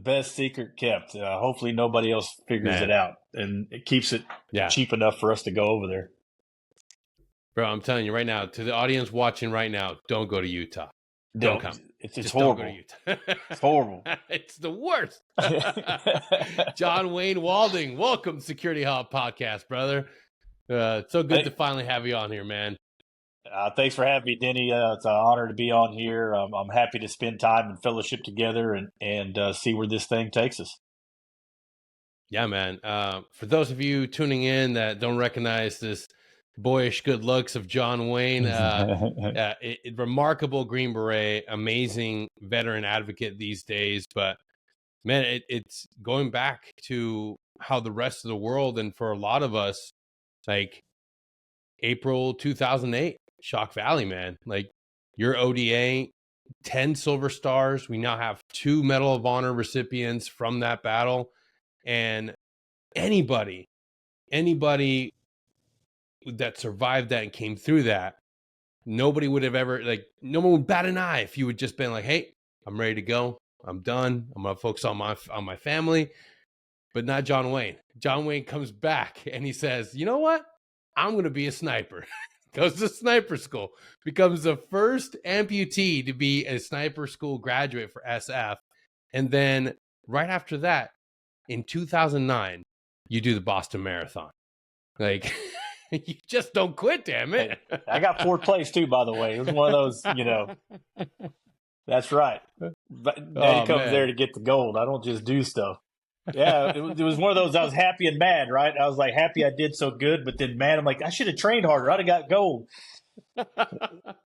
best secret kept. Hopefully nobody else figures it Man, out, and it keeps it yeah. cheap enough for us to go over there. Bro, I'm telling you right now, to the audience watching right now, don't go to Utah. Don't Don't. come. It's Just don't go to horrible. Utah. It's horrible. It's the worst. John Wayne Walding, welcome to Security Hub Podcast, brother. It's so good to finally have you on here, man. Thanks for having me, Denny. It's an honor to be on here. I'm happy to spend time and fellowship together and see where this thing takes us. Yeah, man. For those of you tuning in that don't recognize this boyish good looks of John Wayne, remarkable Green Beret, amazing veteran advocate these days. But man, it's going back to how the rest of the world, and for a lot of us, like April 2008, Shock Valley, man. Like your ODA, 10 Silver Stars. We now have 2 Medal of Honor recipients from that battle. And anybody that survived that and came through that, nobody would have ever, like, no one would bat an eye if you had just been like, hey, I'm ready to go. I'm done. I'm going to focus on my family. But not John Wayne. John Wayne comes back and he says, you know what? I'm going to be a sniper. Goes to sniper school, becomes the first amputee to be a sniper school graduate for SF. And then right after that, in 2009, you do the Boston Marathon. Like, you just don't quit, damn it. Hey, I got 4th place too, by the way. It was one of those, That's right. But Daddy comes there to get the gold. I don't just do stuff. Yeah, it was one of those. I was happy and mad, right? I was like happy I did so good, but then mad. I'm like, I should have trained harder. I'd have got gold.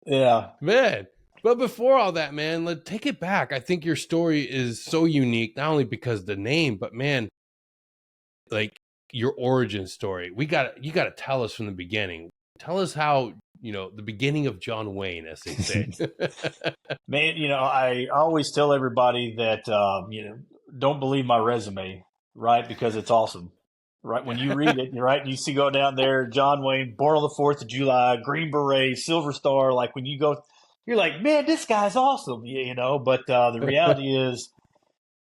Yeah, man. But before all that, man, let's take it back. I think your story is so unique, not only because of the name, but man, like your origin story. You got to tell us from the beginning. Tell us how, the beginning of John Wayne, as they say. Man, I always tell everybody that, don't believe my resume, right? Because it's awesome, right? When you read it, right, you see go down there, John Wayne, born on the 4th of July, Green Beret, Silver Star. Like when you go, you're like, man, this guy's awesome, But the reality is,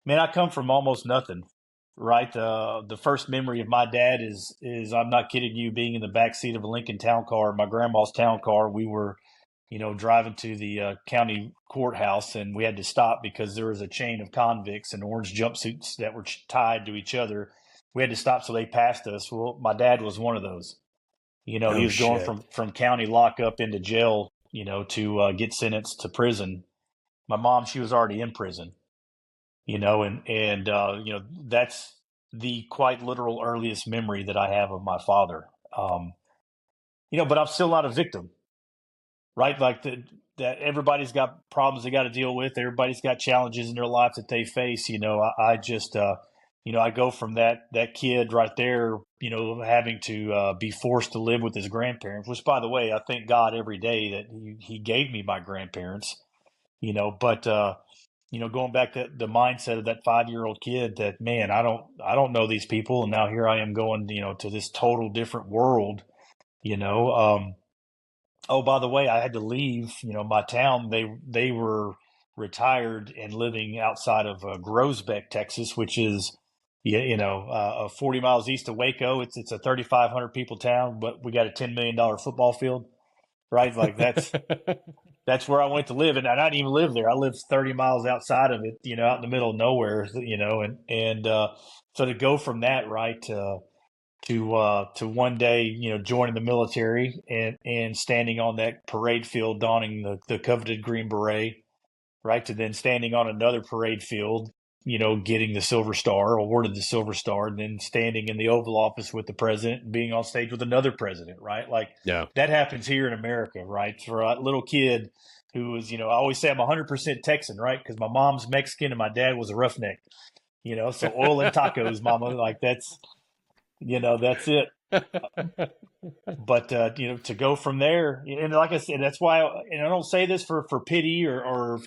man, I come from almost nothing, right? The first memory of my dad is I'm not kidding you, being in the back seat of a Lincoln Town Car, my grandma's town car. We were driving to the county courthouse, and we had to stop because there was a chain of convicts in orange jumpsuits that were tied to each other. We had to stop so they passed us. Well, my dad was one of those. He was going from county lockup into jail, to get sentenced to prison. My mom, she was already in prison, that's the quite literal earliest memory that I have of my father. But I'm still not a victim. Right? Like that everybody's got problems they got to deal with. Everybody's got challenges in their life that they face. I just, I go from that kid right there, having to be forced to live with his grandparents, which, by the way, I thank God every day that he gave me my grandparents, but, going back to the mindset of that 5-year-old kid that, man, I don't know these people. And now here I am going, to this total different world, Oh, by the way, I had to leave, my town. They were retired and living outside of Groesbeck, Texas, which is, 40 miles east of Waco. It's a 3,500 people town, but we got a $10 million football field, right? Like that's where I went to live, and I didn't even live there. I lived 30 miles outside of it, out in the middle of nowhere, and so to go from that, right, to one day, joining the military and standing on that parade field, donning the coveted Green Beret, right, to then standing on another parade field, getting the Silver Star, awarded the Silver Star, and then standing in the Oval Office with the president and being on stage with another president, right? Like that happens here in America, right? For a little kid who was, I always say I'm 100% Texan, right? Because my mom's Mexican and my dad was a roughneck, so oil and tacos, mama, like that's that's it. But to go from there, and like I said, that's why, and I don't say this for pity or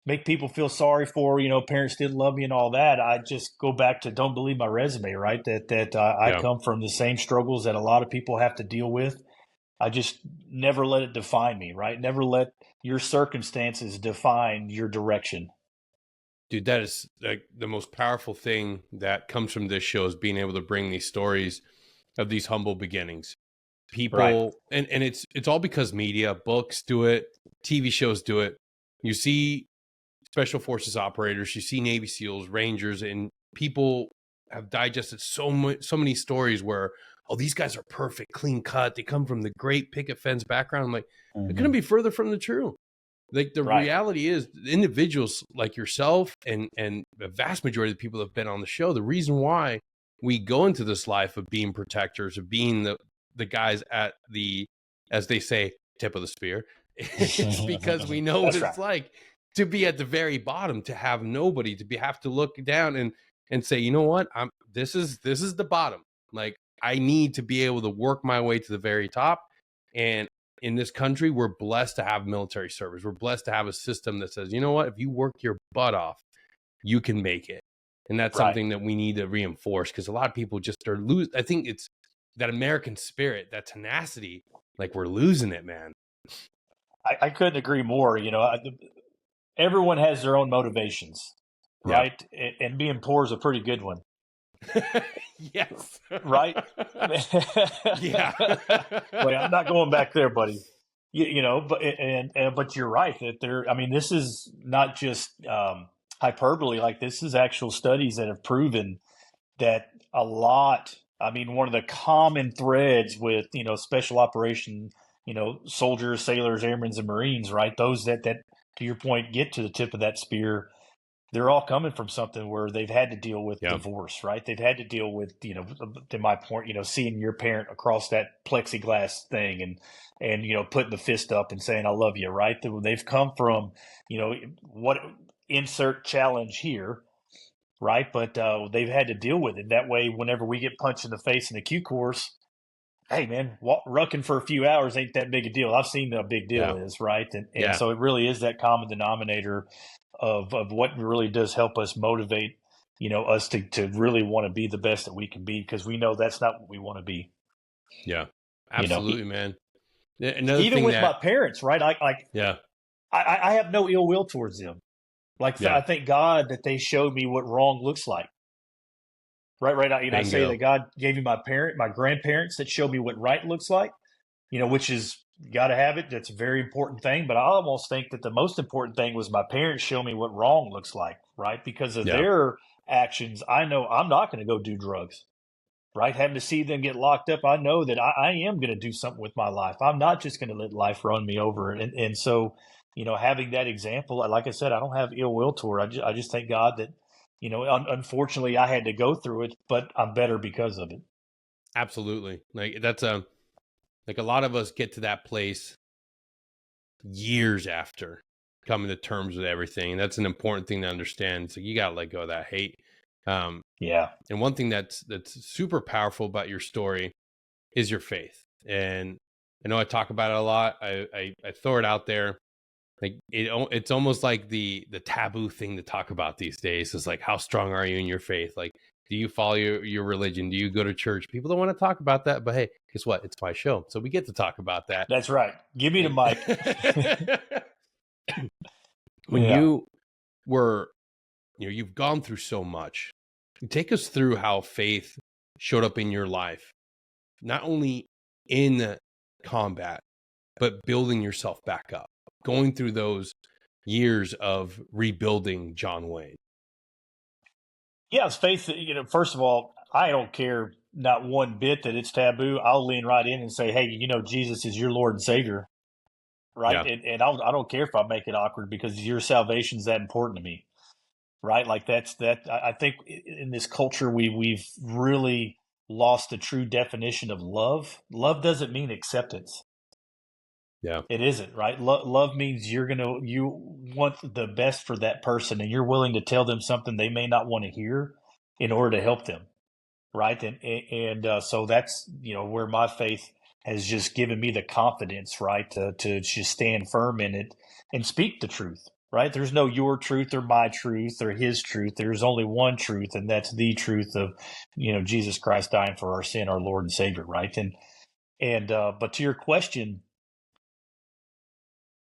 make people feel sorry for, parents didn't love me and all that. I just go back to don't believe my resume, right? That I come from the same struggles that a lot of people have to deal with. I just never let it define me, right? Never let your circumstances define your direction. Dude, that is like the most powerful thing that comes from this show is being able to bring these stories of these humble beginnings. Right. People, and it's all because media, books do it, TV shows do it. You see special forces operators, you see Navy SEALs, Rangers, and people have digested so many stories where, oh, these guys are perfect, clean cut. They come from the great picket fence background. I'm like, it couldn't be further from the truth. Like the Right. reality is individuals like yourself and the vast majority of the people that have been on the show, the reason why we go into this life of being protectors, of being the guys at the, as they say, tip of the spear, it's because we know what That's it's right. like to be at the very bottom, to have nobody, have to look down and say, you know what, this is the bottom. Like I need to be able to work my way to the very top. And in this country, we're blessed to have military service. We're blessed to have a system that says, you know what, if you work your butt off, you can make it. And that's Right. something that we need to reinforce, because a lot of people just are I think it's that American spirit, that tenacity, like we're losing it, man. I couldn't agree more. Everyone has their own motivations, Yeah. right? And being poor is a pretty good one, Yes. right? Yeah. Wait, I'm not going back there, buddy. But you're right that there. I mean, this is not just hyperbole. Like this is actual studies that have proven that a lot. I mean, one of the common threads with special operation, soldiers, sailors, airmen, and Marines, right? Those that to your point get to the tip of that spear, they're all coming from something where they've had to deal with Yeah. divorce, right? They've had to deal with, to my point, seeing your parent across that plexiglass thing and putting the fist up and saying, I love you, right? They've come from, what insert challenge here, right? But they've had to deal with it. That way, whenever we get punched in the face in the Q course, hey man, rucking for a few hours ain't that big a deal. I've seen what a big deal Yeah. is, right? And Yeah. so it really is that common denominator of what really does help us motivate, us to really want to be the best that we can be, because we know that's not what we want to be. Yeah. You know, Absolutely, man. Another even thing with my that, parents, right? yeah. I have no ill will towards them. Like Yeah. I thank God that they showed me what wrong looks like. Right. I say that Bingo. God gave me my grandparents that showed me what right looks like. Which is you got to have it. That's a very important thing. But I almost think that the most important thing was my parents show me what wrong looks like, right? Because of Yeah. their actions, I know I'm not going to go do drugs, right? Having to see them get locked up, I know that I am going to do something with my life. I'm not just going to let life run me over. And so, having that example, like I said, I don't have ill will to her. I just thank God that, unfortunately, I had to go through it, but I'm better because of it. Absolutely. Like that's like a lot of us get to that place years after coming to terms with everything. And that's an important thing to understand. It's like you gotta let go of that hate. Um, Yeah. and one thing that's super powerful about your story is your faith. And I know I talk about it a lot. I throw it out there. Like it's almost like the taboo thing to talk about these days. Is like, how strong are you in your faith? Like, do you follow your religion? Do you go to church? People don't want to talk about that, but hey, guess what? It's my show, so we get to talk about that. That's right. Give me the mic. When Yeah. you were, you've gone through so much. Take us through how faith showed up in your life, not only in combat, but building yourself back up, going through those years of rebuilding John Wayne. Yeah, it's faith. First of all, I don't care not one bit that it's taboo. I'll lean right in and say, hey, Jesus is your Lord and Savior, right? Yeah. And I don't care if I make it awkward, because your salvation's that important to me, right? Like that's that. I think in this culture we've really lost the true definition of love. Love doesn't mean acceptance. Yeah. It isn't, right? Love means you want the best for that person, and you're willing to tell them something they may not want to hear in order to help them, right? And so that's where my faith has just given me the confidence, right, to just stand firm in it and speak the truth, right? There's no your truth or my truth or his truth. There's only one truth, and that's the truth of Jesus Christ dying for our sin, our Lord and Savior, right? And but to your question,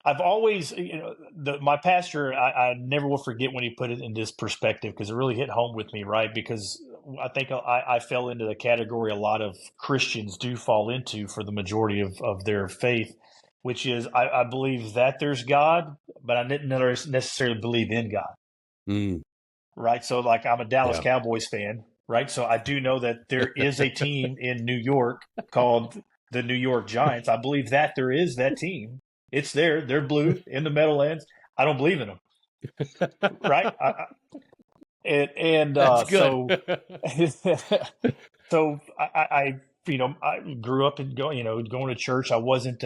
I've always, my pastor, I never will forget when he put it in this perspective, because it really hit home with me, right? Because I think I fell into the category a lot of Christians do fall into for the majority of their faith, which is I believe that there's God, but I didn't necessarily believe in God, Mm, right? So, like, I'm a Dallas yeah. Cowboys fan, right? So I do know that there is a team in New York called the New York Giants. I believe that there is that team. It's there. They're blue in the Meadowlands. I don't believe in them, right? That's good. So, so I grew up and going to church. I wasn't,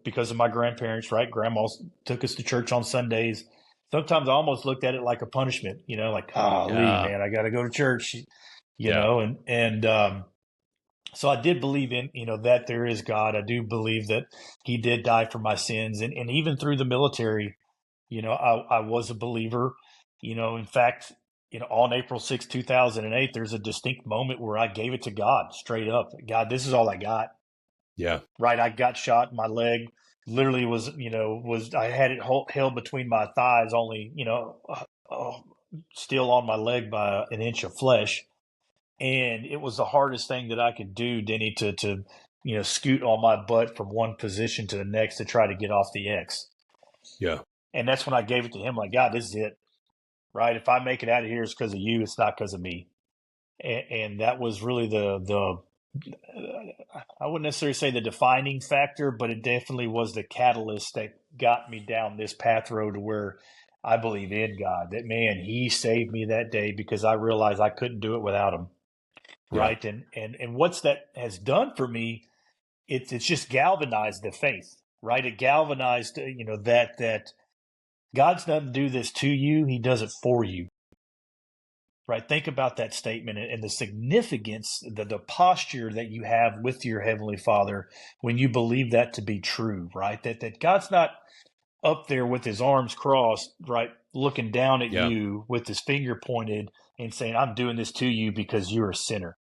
because of my grandparents, right? Grandmas took us to church on Sundays. Sometimes I almost looked at it like a punishment, like, golly, Yeah. man, I got to go to church, Yeah. so I did believe in, that there is God. I do believe that he did die for my sins. And even through the military, I was a believer. In fact, on April 6th, 2008, there's a distinct moment where I gave it to God straight up. God, this is all I got. Yeah. Right. I got shot. My leg literally I had it held between my thighs, only, still on my leg by an inch of flesh. And it was the hardest thing that I could do, Denny, to scoot on my butt from one position to the next to try to get off the X. Yeah. And that's when I gave it to him, like, God, this is it, right? If I make it out of here, it's because of you. It's not because of me. And that was really the I wouldn't necessarily say the defining factor, but it definitely was the catalyst that got me down this path road to where I believe in God. That, man, he saved me that day because I realized I couldn't do it without him. Yeah. Right. And what's that has done for me, it's just galvanized the faith, right? It galvanized, that God's doesn't do this to you. He does it for you. Right. Think about that statement and the significance, the posture that you have with your Heavenly Father when you believe that to be true, right? That God's not up there with his arms crossed, right, looking down at Yeah. you with his finger pointed and saying, I'm doing this to you because you're a sinner.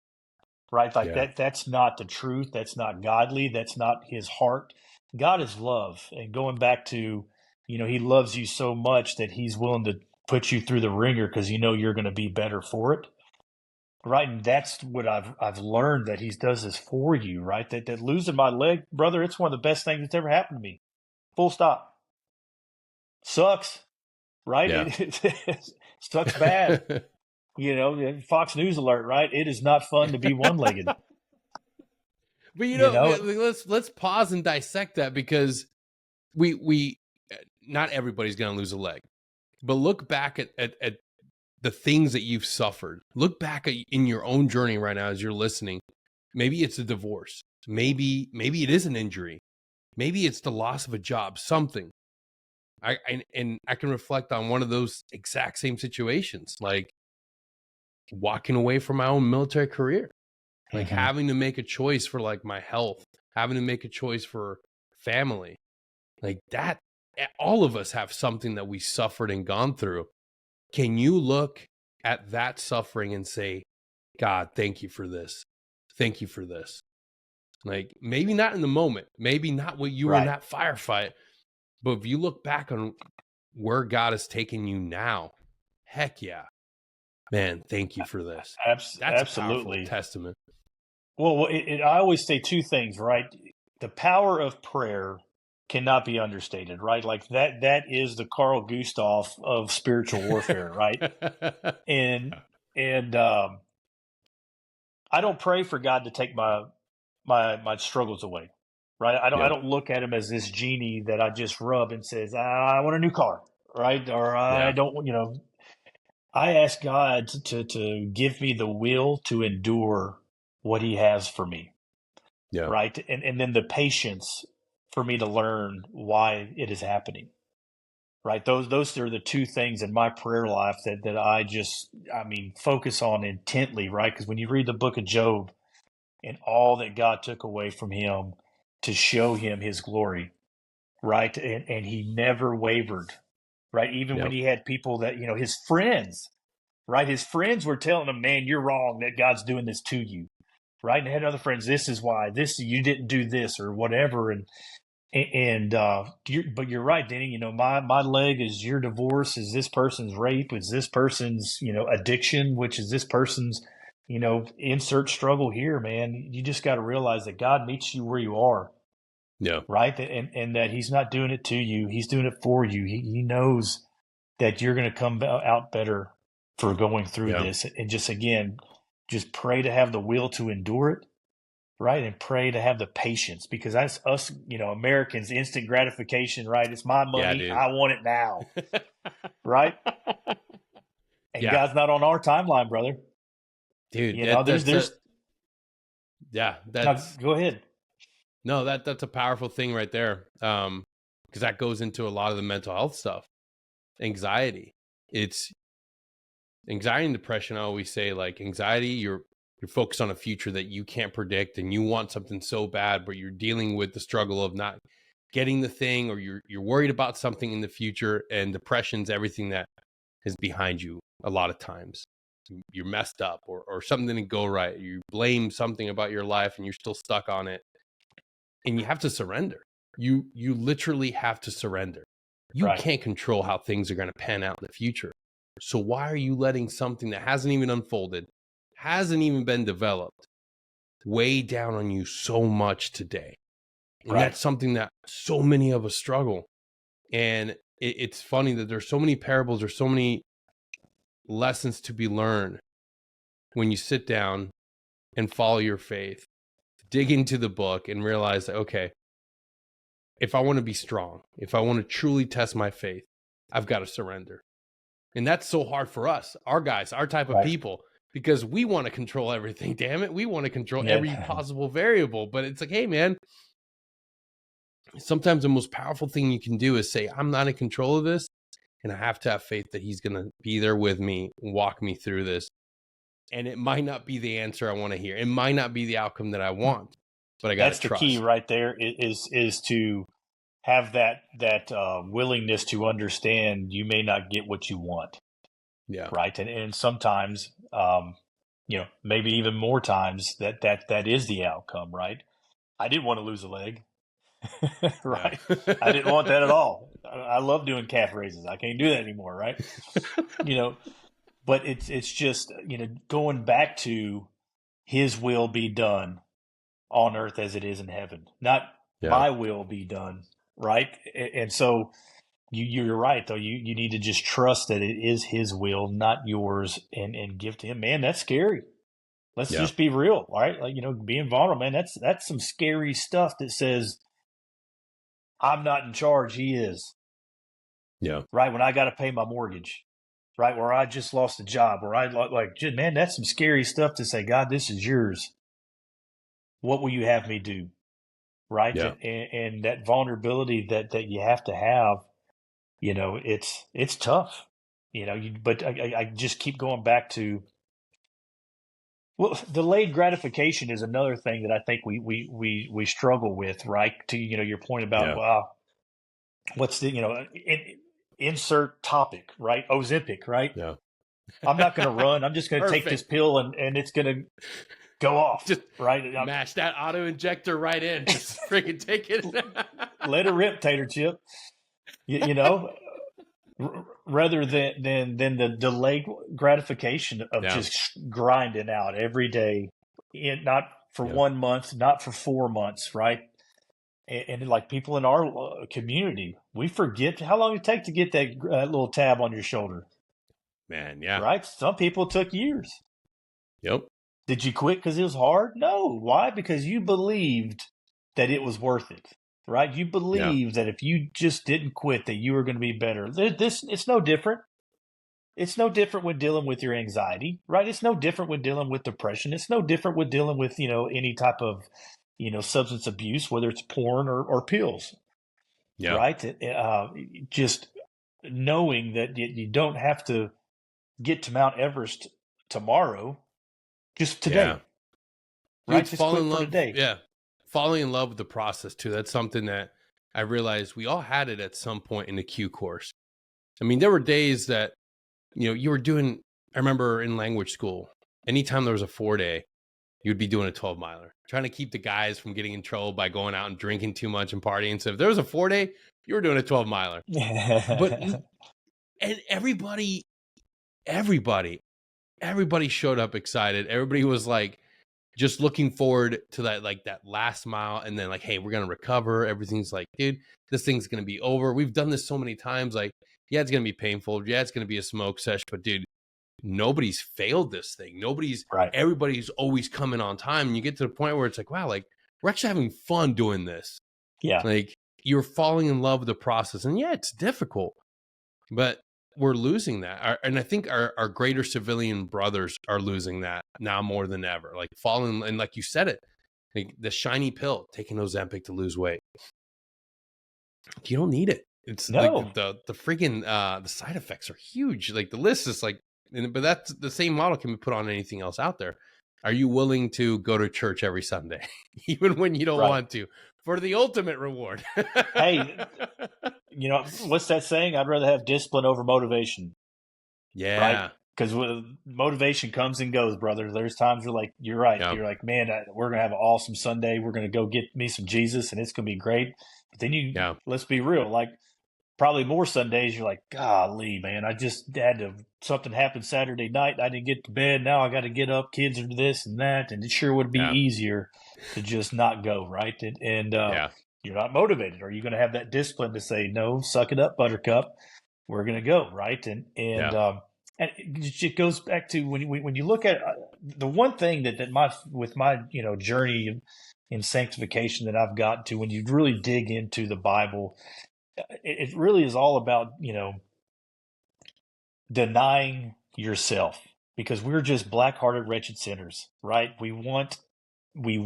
Right? Like Yeah. that's not the truth. That's not godly. That's not his heart. God is love. And going back to, he loves you so much that he's willing to put you through the ringer because you're going to be better for it. Right. And that's what I've learned, that he does this for you, right? That losing my leg, brother, it's one of the best things that's ever happened to me. Full stop. Sucks, right? Yeah. It sucks bad. Fox News alert, right? It is not fun to be one legged. But You know, let's pause and dissect that, because we not everybody's going to lose a leg. But look back at the things that you've suffered. Look back in your own journey right now as you're listening. Maybe it's a divorce. Maybe it is an injury. Maybe it's the loss of a job, something. And I can reflect on one of those exact same situations, like walking away from my own military career, like hmm having to make a choice for like my health, having to make a choice for family, like that. All of us have something that we suffered and gone through. Can you look at that suffering and say, God, thank you for this. Thank you for this. Like, maybe not in the moment, maybe not what you were in right. that firefight, but if you look back on where God has taken you now, heck yeah, man, thank you for this. That's a powerful Absolutely. testament. Well, I always say two things, right? The power of prayer cannot be understated, right? Like that is the Carl Gustav of spiritual warfare, right? And and I don't pray for God to take my struggles away, right? I Yeah, don't look at him as this genie that I just rub and says, I want a new car, right? Or I yeah, don't, I ask God to give me the will to endure what he has for me, yeah, right? And then the patience for me to learn why it is happening, right? Those are the two things in my prayer life that I focus on intently, right? Because when you read the book of Job and all that God took away from him to show him his glory, right? And he never wavered, right? Even yeah, when he had people that, his friends, right? His friends were telling him, man, you're wrong, that God's doing this to you, right? And had other friends, this is why, this, you didn't do this or whatever. But you're right, Danny. My leg is your divorce, is this person's rape, is this person's addiction, which is this person's insert struggle here, man. You just got to realize that God meets you where you are, Yeah. right? And that He's not doing it to you; He's doing it for you. He knows that you're going to come out better for going through Yeah. this. And just again, just pray to have the will to endure it, right? And pray to have the patience, because that's us, Americans, instant gratification, right? It's my Yeah, money. dude. I want it now, right? And Yeah, God's not on our timeline, brother. dude. There's Yeah, no, that's go ahead. no, that's a powerful thing right there. Because that goes into a lot of the mental health stuff. Anxiety. It's anxiety and depression. I always say, like, anxiety, you're focused on a future that you can't predict, and you want something so bad, but you're dealing with the struggle of not getting the thing, or you're worried about something in the future. And depression's everything that is behind you a lot of times. You're messed up, or something didn't go right. You blame something about your life and you're still stuck on it. And you have to surrender. You literally have to surrender. You Right, can't control how things are going to pan out in the future. So why are you letting something that hasn't even unfolded, hasn't even been developed, weigh down on you so much today? And right, that's something that so many of us struggle. And it's funny that there's so many parables, there's so many lessons to be learned when you sit down and follow your faith, dig into the book and realize that, okay, if I want to be strong, if I want to truly test my faith, I've got to surrender. And that's so hard for us, our guys, our type of right. people, because we want to control everything. Damn it. We want to control every Yeah, possible variable. But it's like, hey, man, sometimes the most powerful thing you can do is say, I'm not in control of this. And I have to have faith that He's going to be there with me, walk me through this. And it might not be the answer I want to hear. It might not be the outcome that I want, but I got to that's the key trust. right there. Is to have that willingness to understand you may not get what you want, Yeah. right? And sometimes, maybe even more times that is the outcome, right? I didn't want to lose a leg, Yeah. right? I didn't want that at all. I love doing calf raises. I can't do that anymore, right? You know, but it's just going back to His will be done on earth as it is in heaven, not Yeah. my will be done, right? And so you're right though. You need to just trust that it is His will, not yours, and give to Him. Man, that's scary. Let's Yeah. just be real, all right? Like being vulnerable, man. That's some scary stuff that says I'm not in charge. He is, Yeah. right? When I got to pay my mortgage, right? Where I just lost a job, where man, that's some scary stuff to say, God, this is yours. What will you have me do? Right. Yeah. And that vulnerability that you have to have, it's tough, but I just keep going back to, well, delayed gratification is another thing that I think we struggle with, right? To, your point about, Yeah. wow, what's the, insert topic, right? Ozempic, right? Yeah. I'm not going to run. I'm just going to take this Perfect. pill and it's going to go off, Just right? mash that auto injector right in. Just freaking take it. Let it rip, tater chip. You know, rather than the delayed gratification of Yeah. just grinding out every day, not for Yeah. 1 month, not for 4 months, right? And like people in our community, we forget how long it takes to get that little tab on your shoulder, Man. Yeah. right? Some people it took years. Yep. Did you quit because it was hard? No. Why? Because you believed that it was worth it, right? You Yeah. believed that if you just didn't quit, that you were going to be better. It's no different. It's no different when dealing with your anxiety, right? It's no different when dealing with depression. It's no different with dealing with, any type of, substance abuse, whether it's porn or pills, Yeah. right? Just knowing that you don't have to get to Mount Everest tomorrow, just Yeah. today, right? Dude, Just fall quit in for love. today. Yeah. Falling in love with the process too. That's something that I realized we all had it at some point in the Q course. I mean, there were days that, you were doing, I remember in language school, anytime there was a 4-day, you would be doing a 12 miler, trying to keep the guys from getting in trouble by going out and drinking too much and partying. So if there was a 4-day, you were doing a 12 miler. But and everybody showed up excited. Everybody was like just looking forward to that, like that last mile, and then like, hey, we're gonna recover. Everything's like, dude, this thing's gonna be over. We've done this so many times. Like, yeah, it's gonna be painful. Yeah, it's gonna be a smoke sesh, but dude, nobody's failed this thing. Right. Everybody's always coming on time. And you get to the point where it's like, wow, like we're actually having fun doing this. Yeah. Like you're falling in love with the process. And yeah, it's difficult, but we're losing that. And I think our greater civilian brothers are losing that now more than ever. Like falling, and like you said it, like the shiny pill, taking Ozempic to lose weight. You don't need it. It's No. like the freaking the side effects are huge. Like the list is like, but that's the same model can be put on anything else out there. Are you willing to go to church every Sunday, even when you don't want to, for the ultimate reward? Hey, you know, what's that saying? I'd rather have discipline over motivation. Yeah. Right? Because motivation comes and goes, brother. There's times where, like, you're right. Yeah. You're like, man, we're going to have an awesome Sunday. We're going to go get me some Jesus, and it's going to be great. But then let's be real, like, probably more Sundays, you're like, golly, man, I just had something happened Saturday night. I didn't get to bed. Now I got to get up. Kids are this and that. And it sure would be easier to just not go, right? And you're not motivated. Are you going to have that discipline to say, no, suck it up, buttercup. We're going to go, right? And it goes back to when you look at the one thing that my journey in sanctification that I've gotten to, when you really dig into the Bible, it really is all about, denying yourself, because we're just black-hearted, wretched sinners, right? We want. And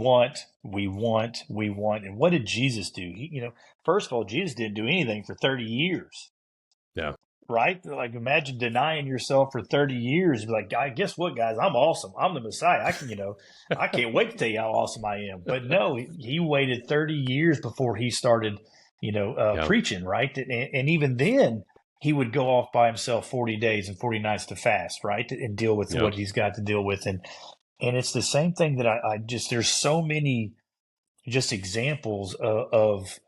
what did Jesus do? First of all, Jesus didn't do anything for 30 years. Yeah. Right? Like, imagine denying yourself for 30 years. Be like, guess what, guys? I'm awesome. I'm the Messiah. I can't wait to tell you how awesome I am. But no, he waited 30 years before he started, preaching, right? And even then, he would go off by himself 40 days and 40 nights to fast, right? And deal with what he's got to deal with. And it's the same thing that I just, there's so many just examples of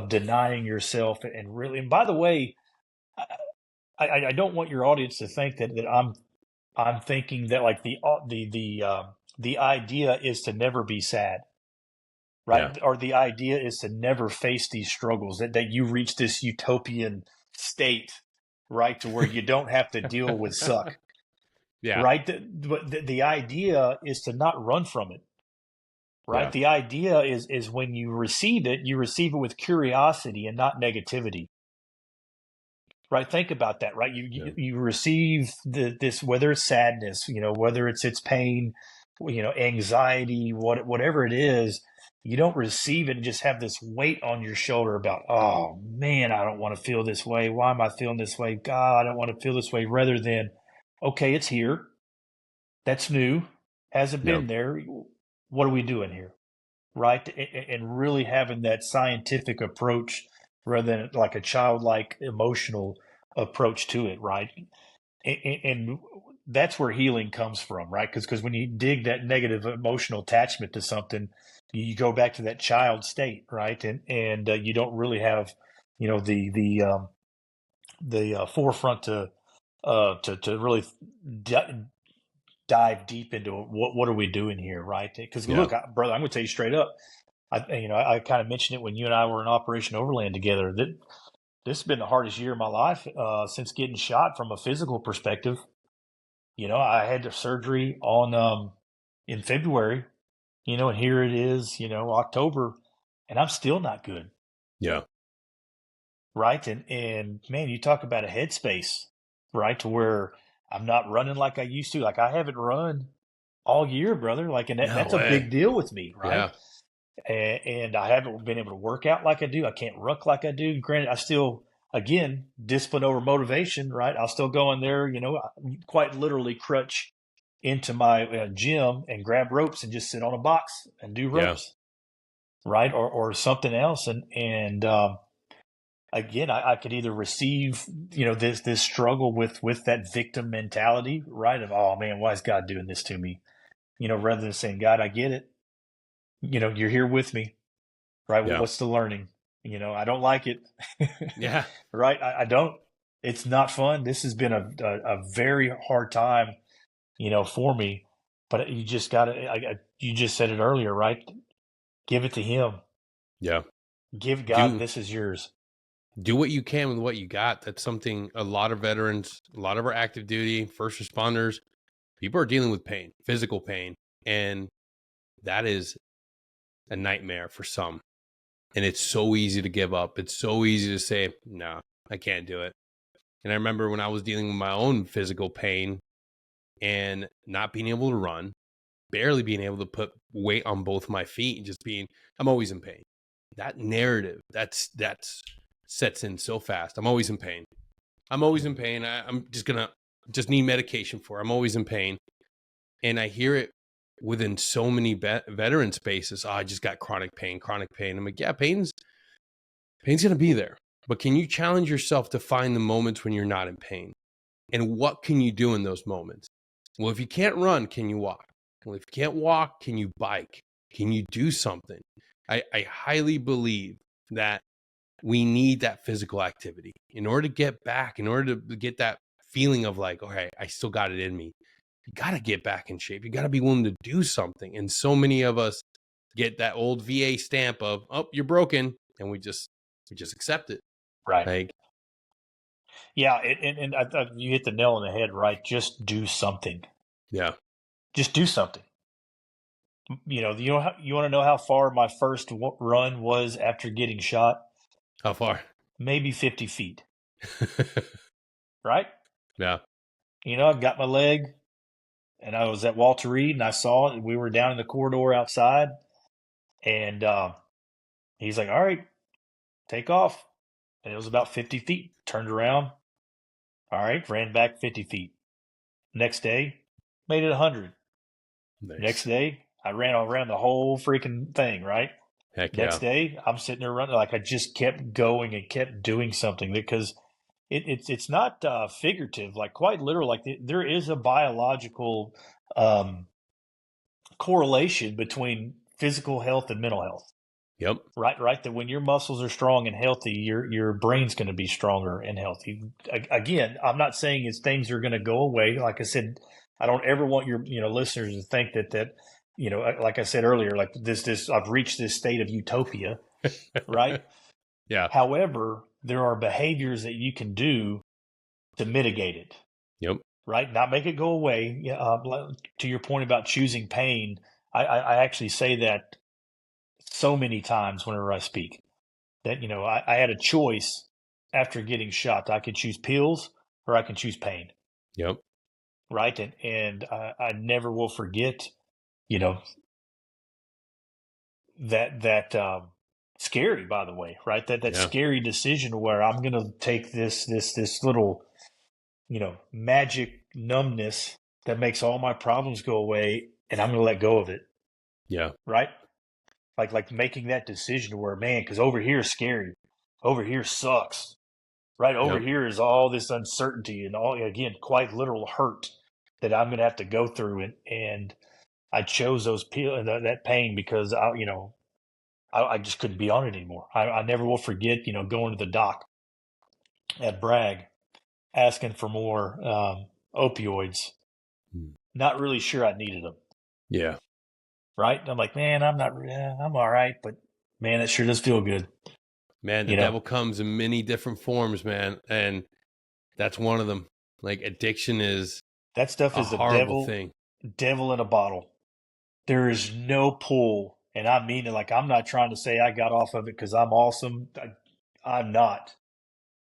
denying yourself and really, and by the way, I don't want your audience to think that I'm thinking that like the idea is to never be sad, right? Or the idea is to never face these struggles, that you reach this utopian state, right, to where you don't have to deal with suck. Right? The idea is to not run from it. Right? The idea is when you receive it with curiosity and not negativity. Right. Think about that. Right. You receive this, whether it's sadness, whether it's pain, anxiety, whatever it is, you don't receive it and just have this weight on your shoulder about, oh man, I don't want to feel this way. Why am I feeling this way? God, I don't want to feel this way. Rather than, okay, it's here. That's new. Hasn't been there. What are we doing here? Right. And really having that scientific approach rather than like a childlike emotional approach to it, right? And that's where healing comes from, right? Because when you dig that negative emotional attachment to something, you go back to that child state, right? And you don't really have, the forefront to really dive deep into what are we doing here, right? Because look, brother, I'm going to tell you straight up. I kind of mentioned it when you and I were in Operation Overland together, that this has been the hardest year of my life since getting shot from a physical perspective. I had the surgery in February, and here it is, October, and I'm still not good. Yeah. Right. And man, you talk about a headspace, right? To where I'm not running like I used to. Like, I haven't run all year, brother. Like, and that's a big deal with me, right? Yeah. And I haven't been able to work out like I do. I can't ruck like I do. Granted, I still, again, discipline over motivation, right? I'll still go in there, quite literally crutch into my gym and grab ropes and just sit on a box and do ropes, right? Or something else. And again, I could either receive, this struggle with that victim mentality, right? Of, oh man, why is God doing this to me? rather than saying, God, I get it. You're here with me, right? Well, Yeah. what's the learning? I don't like it, Yeah. right? I don't. It's not fun. This has been a very hard time, for me. But you just got to, you just said it earlier, right? Give it to Him. Yeah. Give God, Do this is yours. do what you can with what you got. That's something a lot of veterans, a lot of our active duty, first responders, people are dealing with pain, physical pain. And that is a nightmare for some. And it's so easy to give up. It's so easy to say, no, I can't do it. And I remember when I was dealing with my own physical pain and not being able to run, barely being able to put weight on both my feet and just being, I'm always in pain. That narrative, that's sets in so fast. I'm always in pain. I'm always in pain. I'm just need medication for it. I'm always in pain. And I hear it within so many veteran spaces. Oh, I just got chronic pain, chronic pain. I'm like, yeah, pain's going to be there. But can you challenge yourself to find the moments when you're not in pain? And what can you do in those moments? Well, if you can't run, can you walk? Well, if you can't walk, can you bike? Can you do something? I highly believe that we need that physical activity in order to get back, in order to get that feeling of like, okay, I still got it in me. You got to get back in shape. You got to be willing to do something. And so many of us get that old VA stamp of, oh, you're broken. And we just accept it. Right. Like, Yeah. And you hit the nail on the head, right? Just do something. yeah. Just do something. You want to know how far my first run was after getting shot? How far? Maybe 50 feet, right? Yeah. I got my leg, and I was at Walter Reed, and I saw it. And we were down in the corridor outside, and he's like, "All right, take off." And it was about 50 feet. Turned around. All right, ran back 50 feet. Next day, made it 100. Next Nice. day, I ran around the whole freaking thing, right? Heck Next yeah. day, I'm sitting there running. Like I just kept going and kept doing something because it's not figurative, like quite literal. Like there is a biological um, correlation between physical health and mental health. Yep. Right. That when your muscles are strong and healthy, your brain's going to be stronger and healthy. Again, I'm not saying it's things are going to go away. Like I said, I don't ever want your listeners to think that like I said earlier, like this I've reached this state of utopia, right? Yeah. However, there are behaviors that you can do to mitigate it, Yep. right? Not make it go away. Yeah, to your point about choosing pain, I actually say that so many times whenever I speak that, I had a choice after getting shot. I could choose pills or I can choose pain, Yep. right? And I never will forget, you know, that scary, by the way, right? That Yeah. scary decision where I'm going to take this little, magic numbness that makes all my problems go away, and I'm going to let go of it, Yeah. right? Like making that decision where, man, because over here is scary, over here sucks, right? Over Yep. here is all this uncertainty and all, again, quite literal hurt that I'm going to have to go through, and I chose that pain because I just couldn't be on it anymore. I never will forget, going to the doc at Bragg, asking for more opioids, Mm. not really sure I needed them. Yeah. Right? I'm like, man, I'm all right, but man, it sure does feel good. Man, the You know, devil comes in many different forms, man. And that's one of them. Like addiction is that stuff a is the horrible thing. devil in a bottle. There is no pull, and I mean it. Like I'm not trying to say I got off of it because I'm awesome. I'm not.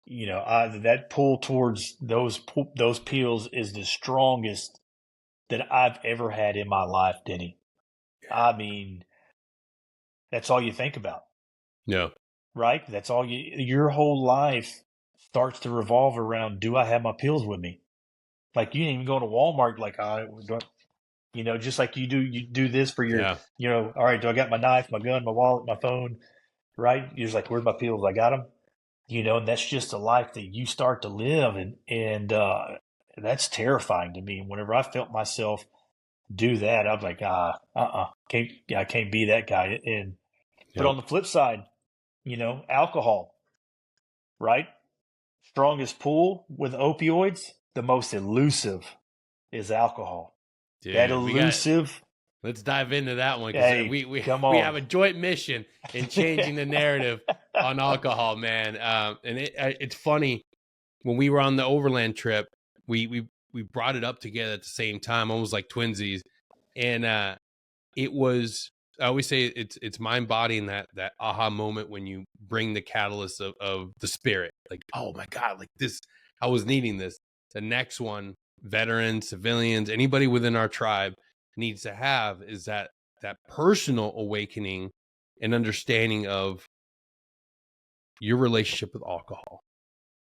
That pull towards those pills is the strongest that I've ever had in my life, Denny. I mean, that's all you think about, No. right? That's all your whole life starts to revolve around, do I have my pills with me? Like you didn't even go to Walmart like just like you do this for your, Yeah. all right, do I got my knife, my gun, my wallet, my phone, right? You're just like, where's my pills? I got them. And that's just a life that you start to live, and that's terrifying to me. Whenever I felt myself do that. I'm like, I can't be that guy. But Yep. on the flip side, alcohol, right? Strongest pull with opioids, the most elusive is alcohol. That Dude, elusive, let's dive into that one because hey, come we on. have a joint mission in changing the narrative on alcohol, man. And it's funny when we were on the overland trip, we brought it up together at the same time, almost like twinsies, and it was. I always say it's mind body and that aha moment when you bring the catalyst of the spirit, like, oh my god, like this, I was needing this. The next one, veterans, civilians, anybody within our tribe needs to have is that personal awakening and understanding of your relationship with alcohol,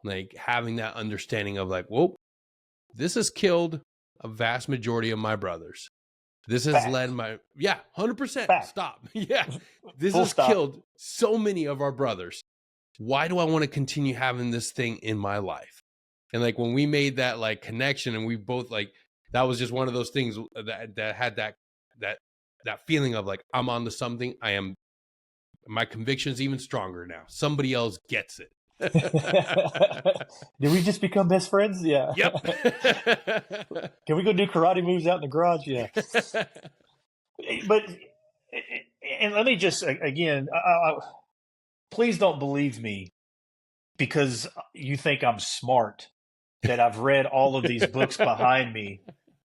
like having that understanding of like, whoa, this has killed a vast majority of my brothers. This has led Fact, 100%. fact, Stop. Yeah. This full has stop. killed so many of our brothers. Why do I want to continue having this thing in my life? And like when we made that like connection and we both like, that was just one of those things that had that that feeling of like, I'm on to something. My conviction's even stronger now. Somebody else gets it. Did we just become best friends? Yeah. Yep. Can we go do karate moves out in the garage? Yeah. But, and let me just, again, please don't believe me because you think I'm smart, that I've read all of these books behind me,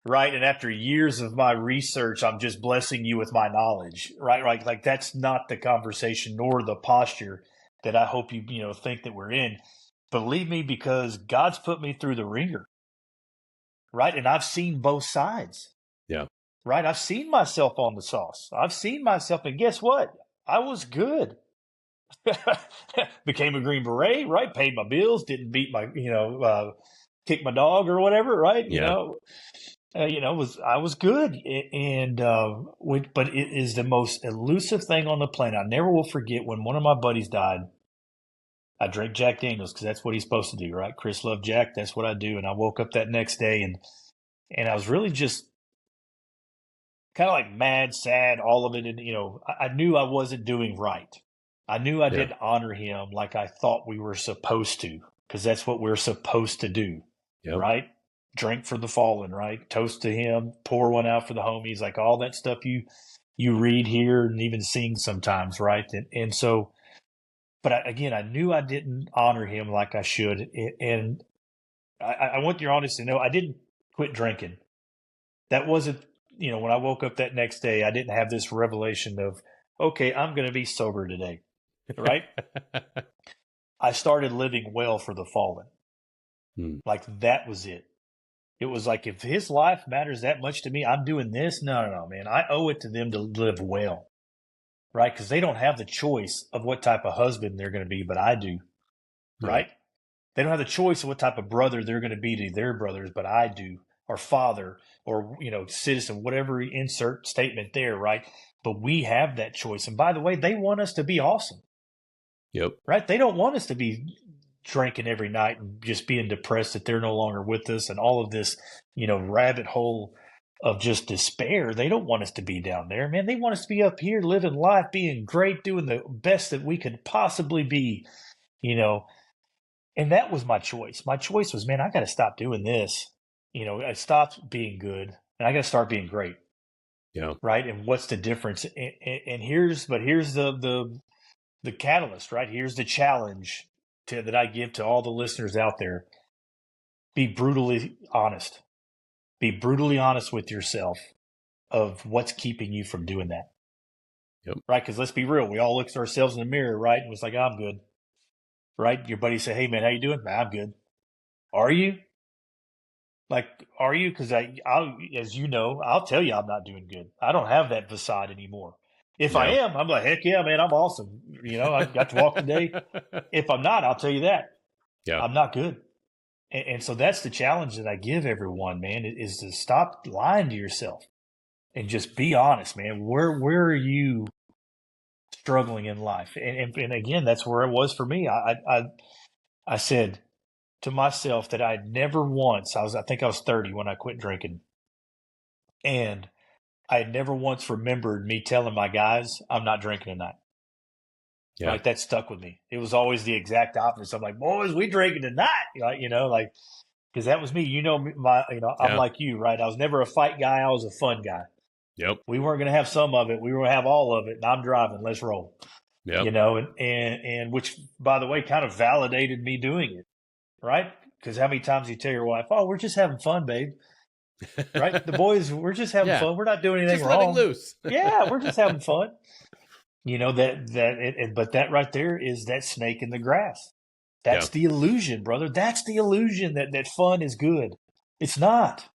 right? And after years of my research, I'm just blessing you with my knowledge, right? Right. Like that's not the conversation nor the posture that I hope you think that we're in. Believe me, because God's put me through the ringer, right? And I've seen both sides, Yeah. right? I've seen myself on the sauce. I've seen myself, and guess what? I was good. Became a Green Beret, right? Paid my bills, didn't beat kick my dog or whatever, right? Yeah. I was good, but it is the most elusive thing on the planet. I never will forget when one of my buddies died. I drank Jack Daniels because that's what he's supposed to do, right? Chris loved Jack. That's what I do. And I woke up that next day and I was really just kind of like mad, sad, all of it. And, I knew I wasn't doing right. I knew I Yeah. didn't honor him like I thought we were supposed to, because that's what we're supposed to do, Yep. right? Drink for the fallen, right? Toast to him, pour one out for the homies, like all that stuff you read here and even sing sometimes, right? And so, but again, I knew I didn't honor him like I should, and I want your honest to know I didn't quit drinking. That wasn't, when I woke up that next day, I didn't have this revelation of, okay, I'm going to be sober today, right? I started living well for the fallen. Hmm. Like that was it. It was like, if his life matters that much to me, I'm doing this. No, man. I owe it to them to live well, right? Because they don't have the choice of what type of husband they're going to be, but I do, Yeah. right? They don't have the choice of what type of brother they're going to be to their brothers, but I do, or father, or, citizen, whatever insert statement there, right? But we have that choice. And by the way, they want us to be awesome, Yep. right? They don't want us to be drinking every night and just being depressed that they're no longer with us and all of this, rabbit hole of just despair. They don't want us to be down there, man. They want us to be up here living life, being great, doing the best that we could possibly be, you know. And that was my choice. My choice was, man, I got to stop doing this. I stopped being good and I got to start being great. Yeah. Right. And what's the difference? And here's the catalyst, right? Here's the challenge that I give to all the listeners out there. Be brutally honest. Be brutally honest with yourself of what's keeping you from doing that. Yep. Right. Because let's be real. We all look at ourselves in the mirror, right? And it's like, I'm good. Right. Your buddy say, hey, man, how you doing? I'm good. Are you? Like, are you? Because as you know, I'll tell you I'm not doing good. I don't have that facade anymore. If I Yeah. am, I'm like, heck yeah, man, I'm awesome. I got to walk today. If I'm not, I'll tell you that Yeah. I'm not good. And so that's the challenge that I give everyone, man, is to stop lying to yourself and just be honest, man. Where are you struggling in life? And again, that's where it was for me. I said to myself that I never once, I think I was 30 when I quit drinking. And I had never once remembered me telling my guys, I'm not drinking tonight. Yeah. Right. That stuck with me. It was always the exact opposite. I'm like, boys, we drinking tonight. Like, because that was me. I'm Yeah. like you, right? I was never a fight guy. I was a fun guy. Yep. We weren't going to have some of it. We were going to have all of it. And I'm driving. Let's roll. Yep. And which, by the way, kind of validated me doing it, right? Because how many times you tell your wife, "Oh, we're just having fun, babe," right? The boys, we're just having Yeah. fun. We're not doing anything Just letting wrong. loose. Yeah, we're just having fun. But that right there is that snake in the grass. Yeah. That's the illusion, brother. That's the illusion that fun is good. It's not,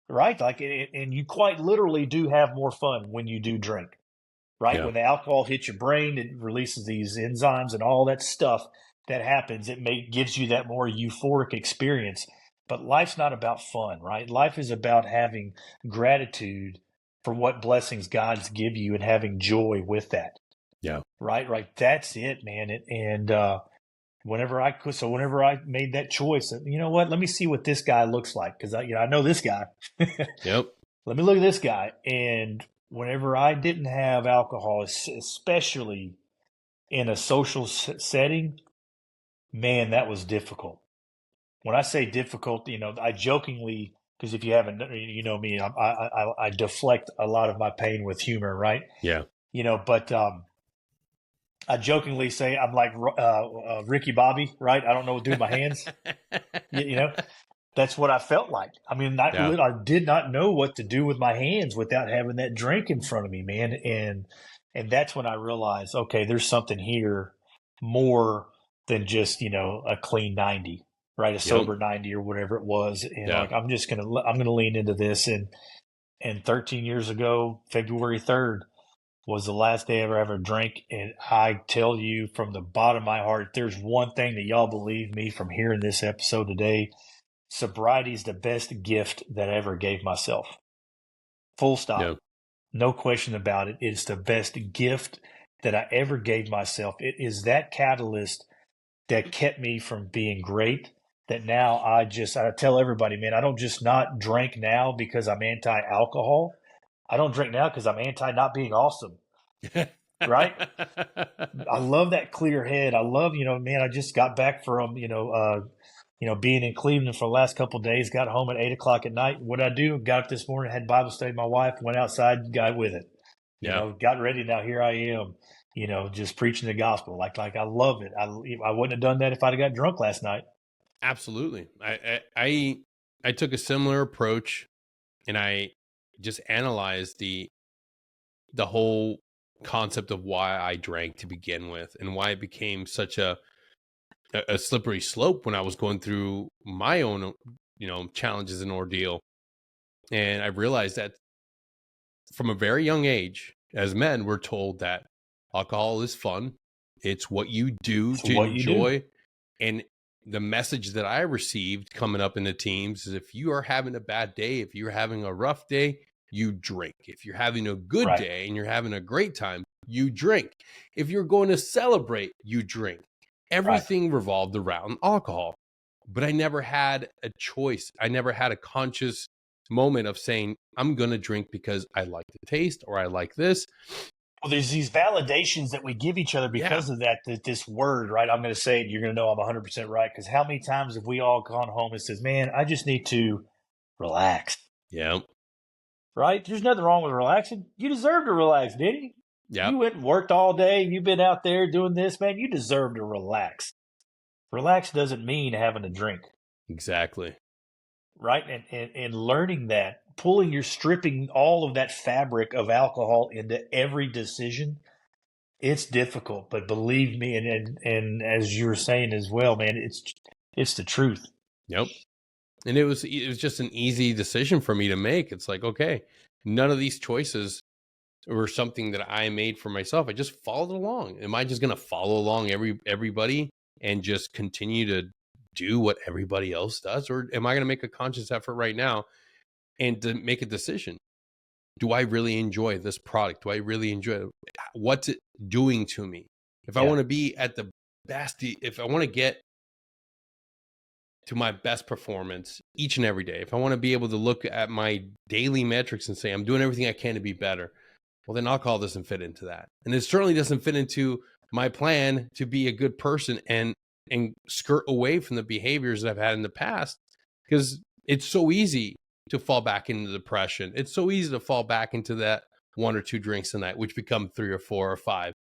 right? And you quite literally do have more fun when you do drink, right? Yeah. When the alcohol hits your brain, it releases these enzymes and all that stuff that happens. Gives you that more euphoric experience. But life's not about fun, right? Life is about having gratitude for what blessings God's give you and having joy with that. Yeah. Right. That's it, man. Whenever I made that choice, you know what? Let me see what this guy looks like because I know this guy. Yep. Let me look at this guy. And whenever I didn't have alcohol, especially in a social setting, man, that was difficult. When I say difficult, I jokingly, because if you haven't, you know me, I deflect a lot of my pain with humor, right? Yeah. But I jokingly say I'm like Ricky Bobby, right? I don't know what to do with my hands. You know, that's what I felt like. I mean, Yeah. I did not know what to do with my hands without having that drink in front of me, man. And that's when I realized, okay, there's something here more than just a clean 90, right? A Yep. sober 90 or whatever it was. And Yeah. like I'm gonna lean into this. And 13 years ago, February 3rd, was the last day I ever drank. And I tell you from the bottom of my heart, if there's one thing that y'all believe me from hearing this episode today, sobriety is the best gift that I ever gave myself. Full Yeah. stop. No question about it. It's the best gift that I ever gave myself. It is that catalyst that kept me from being great. That now I tell everybody, man, I don't just not drink now because I'm anti alcohol. I don't drink now because I'm anti not being awesome. Right? I love that clear head. I love, man, I just got back from, being in Cleveland for the last couple of days, got home at 8 o'clock at night. What I do, got up this morning, had Bible study with my wife, went outside, got with it, Yeah. got ready. Now here I am, just preaching the gospel. Like I love it. I wouldn't have done that if I'd have got drunk last night. Absolutely. I took a similar approach, and I just analyzed the whole concept of why I drank to begin with, and why it became such a slippery slope when I was going through my own, challenges and ordeal. And I realized that from a very young age, as men, we're told that alcohol is fun. It's what you do It's to what you do. enjoy. And the message that I received coming up in the teams is, if you are having a bad day, if you're having a rough day, you drink. If you're having a good Right. day and you're having a great time, you drink. If you're going to celebrate, you drink. Right. Everything revolved around alcohol. But I never had a choice. I never had a conscious moment of saying, I'm going to drink because I like the taste, or I like this. Well, there's these validations that we give each other Yeah. because of that this word, right? I'm going to say it. You're going to know I'm 100% right. Because how many times have we all gone home and says, man, I just need to relax, Yeah. right? There's nothing wrong with relaxing. You deserve to relax, didn't you? Yeah. You went and worked all day. You've been out there doing this, man. You deserve to relax. Relax doesn't mean having a drink, Exactly. right? And learning that, stripping all of that fabric of alcohol into every decision, it's difficult. But believe me, and as you were saying as well, man, it's the truth. Yep. And it was just an easy decision for me to make. It's like, okay, none of these choices were something that I made for myself. I just followed along. Am I just going to follow along everybody and just continue to do what everybody else does? Or am I going to make a conscious effort right now and to make a decision? Do I really enjoy this product? Do I really enjoy it? What's it doing to me? If I Yeah. want to be at the best, if I want to get to my best performance each and every day, if I want to be able to look at my daily metrics and say I'm doing everything I can to be better, well, then alcohol doesn't fit into that. And it certainly doesn't fit into my plan to be a good person and skirt away from the behaviors that I've had in the past, because it's so easy to fall back into depression. It's so easy to fall back into that 1 or 2 drinks a night, which become 3 or 4 or 5.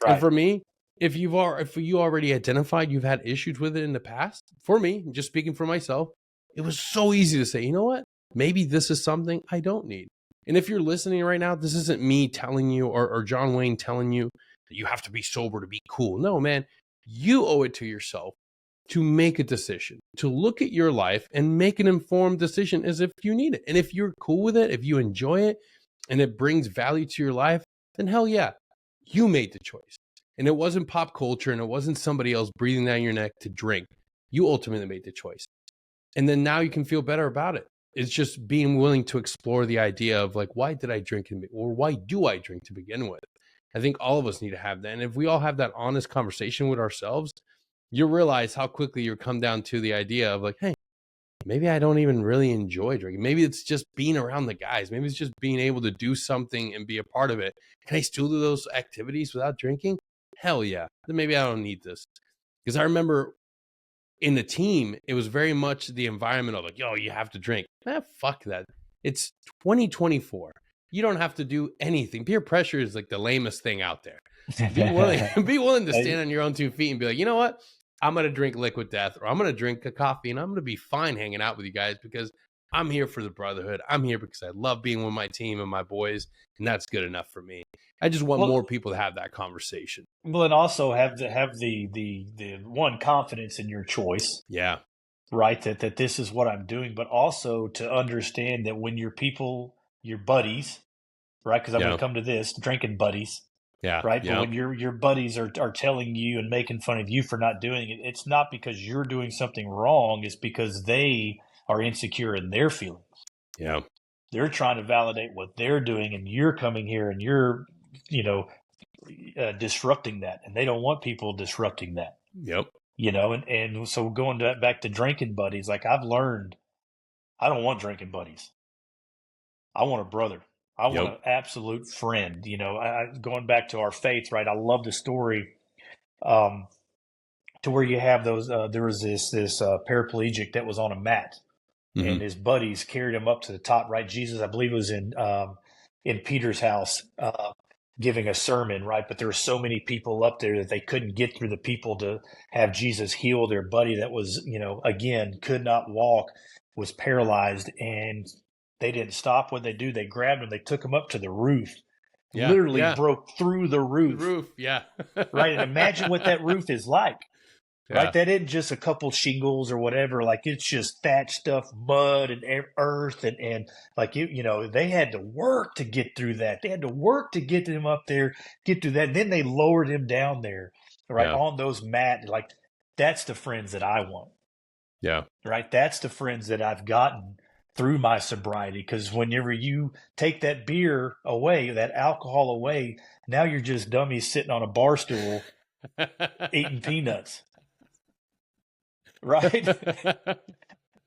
And Right. for me, if you already identified you've had issues with it in the past, for me, just speaking for myself, it was so easy to say, you know what? Maybe this is something I don't need. And if you're listening right now, this isn't me telling you or John Wayne telling you that you have to be sober to be cool. No, man, you owe it to yourself to make a decision, to look at your life and make an informed decision as if you need it. And if you're cool with it, if you enjoy it and it brings value to your life, then hell yeah, you made the choice. And it wasn't pop culture and it wasn't somebody else breathing down your neck to drink. You ultimately made the choice. And then now you can feel better about it. It's just being willing to explore the idea of like, why did I drink or why do I drink to begin with? I think all of us need to have that. And if we all have that honest conversation with ourselves, you realize how quickly you come down to the idea of like, hey, maybe I don't even really enjoy drinking. Maybe it's just being around the guys. Maybe it's just being able to do something and be a part of it. Can I still do those activities without drinking? Hell yeah. Then maybe I don't need this. Because I remember in the team, it was very much the environment of like, yo, you have to drink. Fuck that. It's 2024. You don't have to do anything. Peer pressure is like the lamest thing out there. Be willing to stand on your own 2 feet and be like, you know what? I'm going to drink Liquid Death, or I'm going to drink a coffee, and I'm going to be fine hanging out with you guys because I'm here for the brotherhood. I'm here because I love being with my team and my boys, and that's good enough for me. I just want more people to have that conversation. Well, and also have the one, confidence in your choice. Yeah. Right. That this is what I'm doing, but also to understand that when your people, your buddies, right? Because I'm going to come to this, drinking buddies. Yeah. Right. But when your buddies are telling you and making fun of you for not doing it, it's not because you're doing something wrong. It's because they are insecure in their feelings. Yeah. They're trying to validate what they're doing, and you're coming here and you're, disrupting that, and they don't want people disrupting that. Yep. And so going back to drinking buddies, like I've learned, I don't want drinking buddies. I want a brother. I want an absolute friend. Going back to our faith, right? I love the story to where you have those. There was this paraplegic that was on a mat, and his buddies carried him up to the top. Right, Jesus, I believe, was in Peter's house giving a sermon. Right, but there were so many people up there that they couldn't get through the people to have Jesus heal their buddy that was, again, could not walk, was paralyzed, and they didn't stop what they do. They grabbed him. They took him up to the roof. Literally broke through the roof. Right. And imagine what that roof is like. Yeah. Right. That isn't just a couple shingles or whatever. Like it's just thatched stuff, mud and earth. And like, they had to work to get through that. They had to work to get him up there, get through that. And then they lowered him down there, right, on those mats. Like that's the friends that I want. Yeah. Right. That's the friends that I've gotten through my sobriety, because whenever you take that beer away, that alcohol away, now you're just dummies sitting on a bar stool eating peanuts. Right?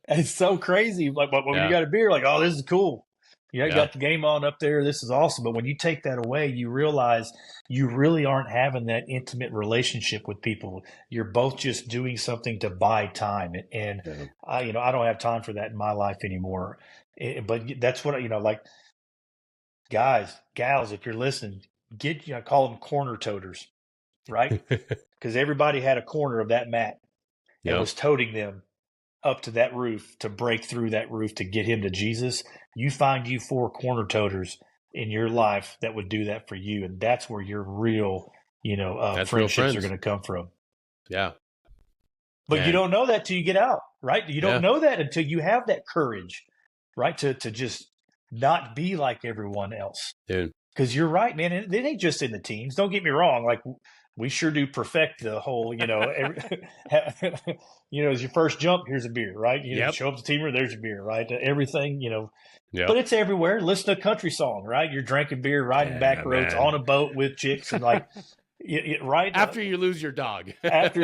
It's so crazy. Like, but when you got a beer, like, oh, this is cool. You got the game on up there. This is awesome. But when you take that away, you realize you really aren't having that intimate relationship with people. You're both just doing something to buy time. And I don't have time for that in my life anymore. But that's what, like, guys, gals, if you're listening, I call them corner toters, right? Because everybody had a corner of that mat and was toting them up to that roof to break through that roof to get him to Jesus. You find you 4 corner toters in your life that would do that for you. And that's where your real, friendships are going to come from. Yeah. But you don't know that till you get out, right? You don't know that until you have that courage, right? To just not be like everyone else. Dude. Because you're right, man. It ain't just in the teams. Don't get me wrong. Like, we sure do perfect the whole, as your first jump, here's a beer, right? Show up to the team room, there's a beer, right? Everything, but it's everywhere. Listen to a country song, right? You're drinking beer, riding back roads, on a boat with chicks, and like, right? After you lose your dog. But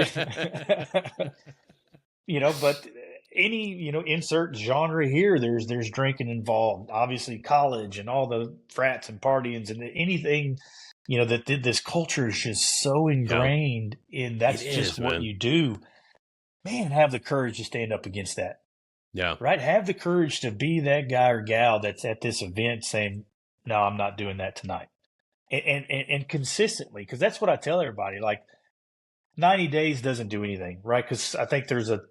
any, insert genre here, there's drinking involved. Obviously, college and all the frats and partyings and anything, that this culture is just so Yeah, ingrained in. it That's just is, what man. you do. Man, have the courage to stand up against that. Yeah, Right? Have the courage to be that guy or gal that's at this event saying, "No, I'm not doing that tonight," and consistently, because that's what I tell everybody. Like 90 days doesn't do anything, right? Because I think there's a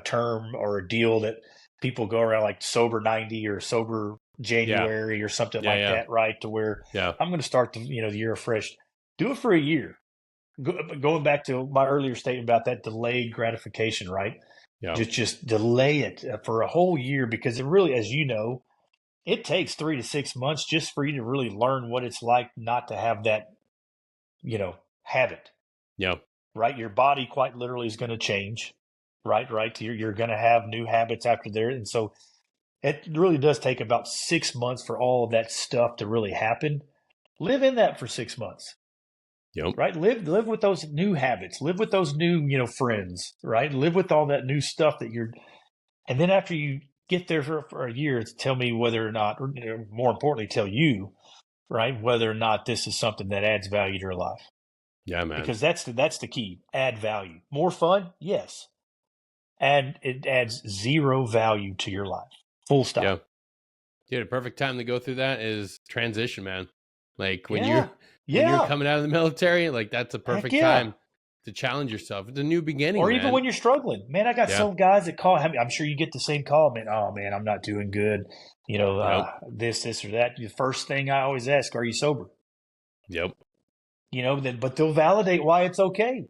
term or a deal that people go around like sober 90 or sober yeah, January or something yeah, like yeah, that, right? To where yeah, I'm going to start the year afresh. Do it for a year. Going back to my earlier statement about that delayed gratification, right? yeah, Just delay it for a whole year, because it really, as you know, it takes 3 to 6 months just for you to really learn what it's like not to have that, habit, yeah, right? Your body quite literally is going to change, right? Right. You're going to have new habits after there. And so it really does take about 6 months for all of that stuff to really happen. Live in that for 6 months, yep, right? Live with those new habits, live with those new, friends, right? Live with all that new stuff that you're, and then after you get there for a year, tell me whether or not, or more importantly, tell you, right, whether or not this is something that adds value to your life. yeah, man. Because that's the key. Add value. More fun, yes. And it adds zero value to your life. Full Yeah, stop. dude. A perfect time to go through that is transition, man. Like when you're Yeah. Yeah. coming out of the military, like that's a Heck perfect yeah. time to challenge yourself. It's a new beginning, Or even man. when you're struggling. Man, I got Yeah, some guys that call. I'm sure you get the same call, man. Oh, man, I'm not doing good. yep, This, or that. The first thing I always ask, are you sober? yep, But they'll validate why it's okay.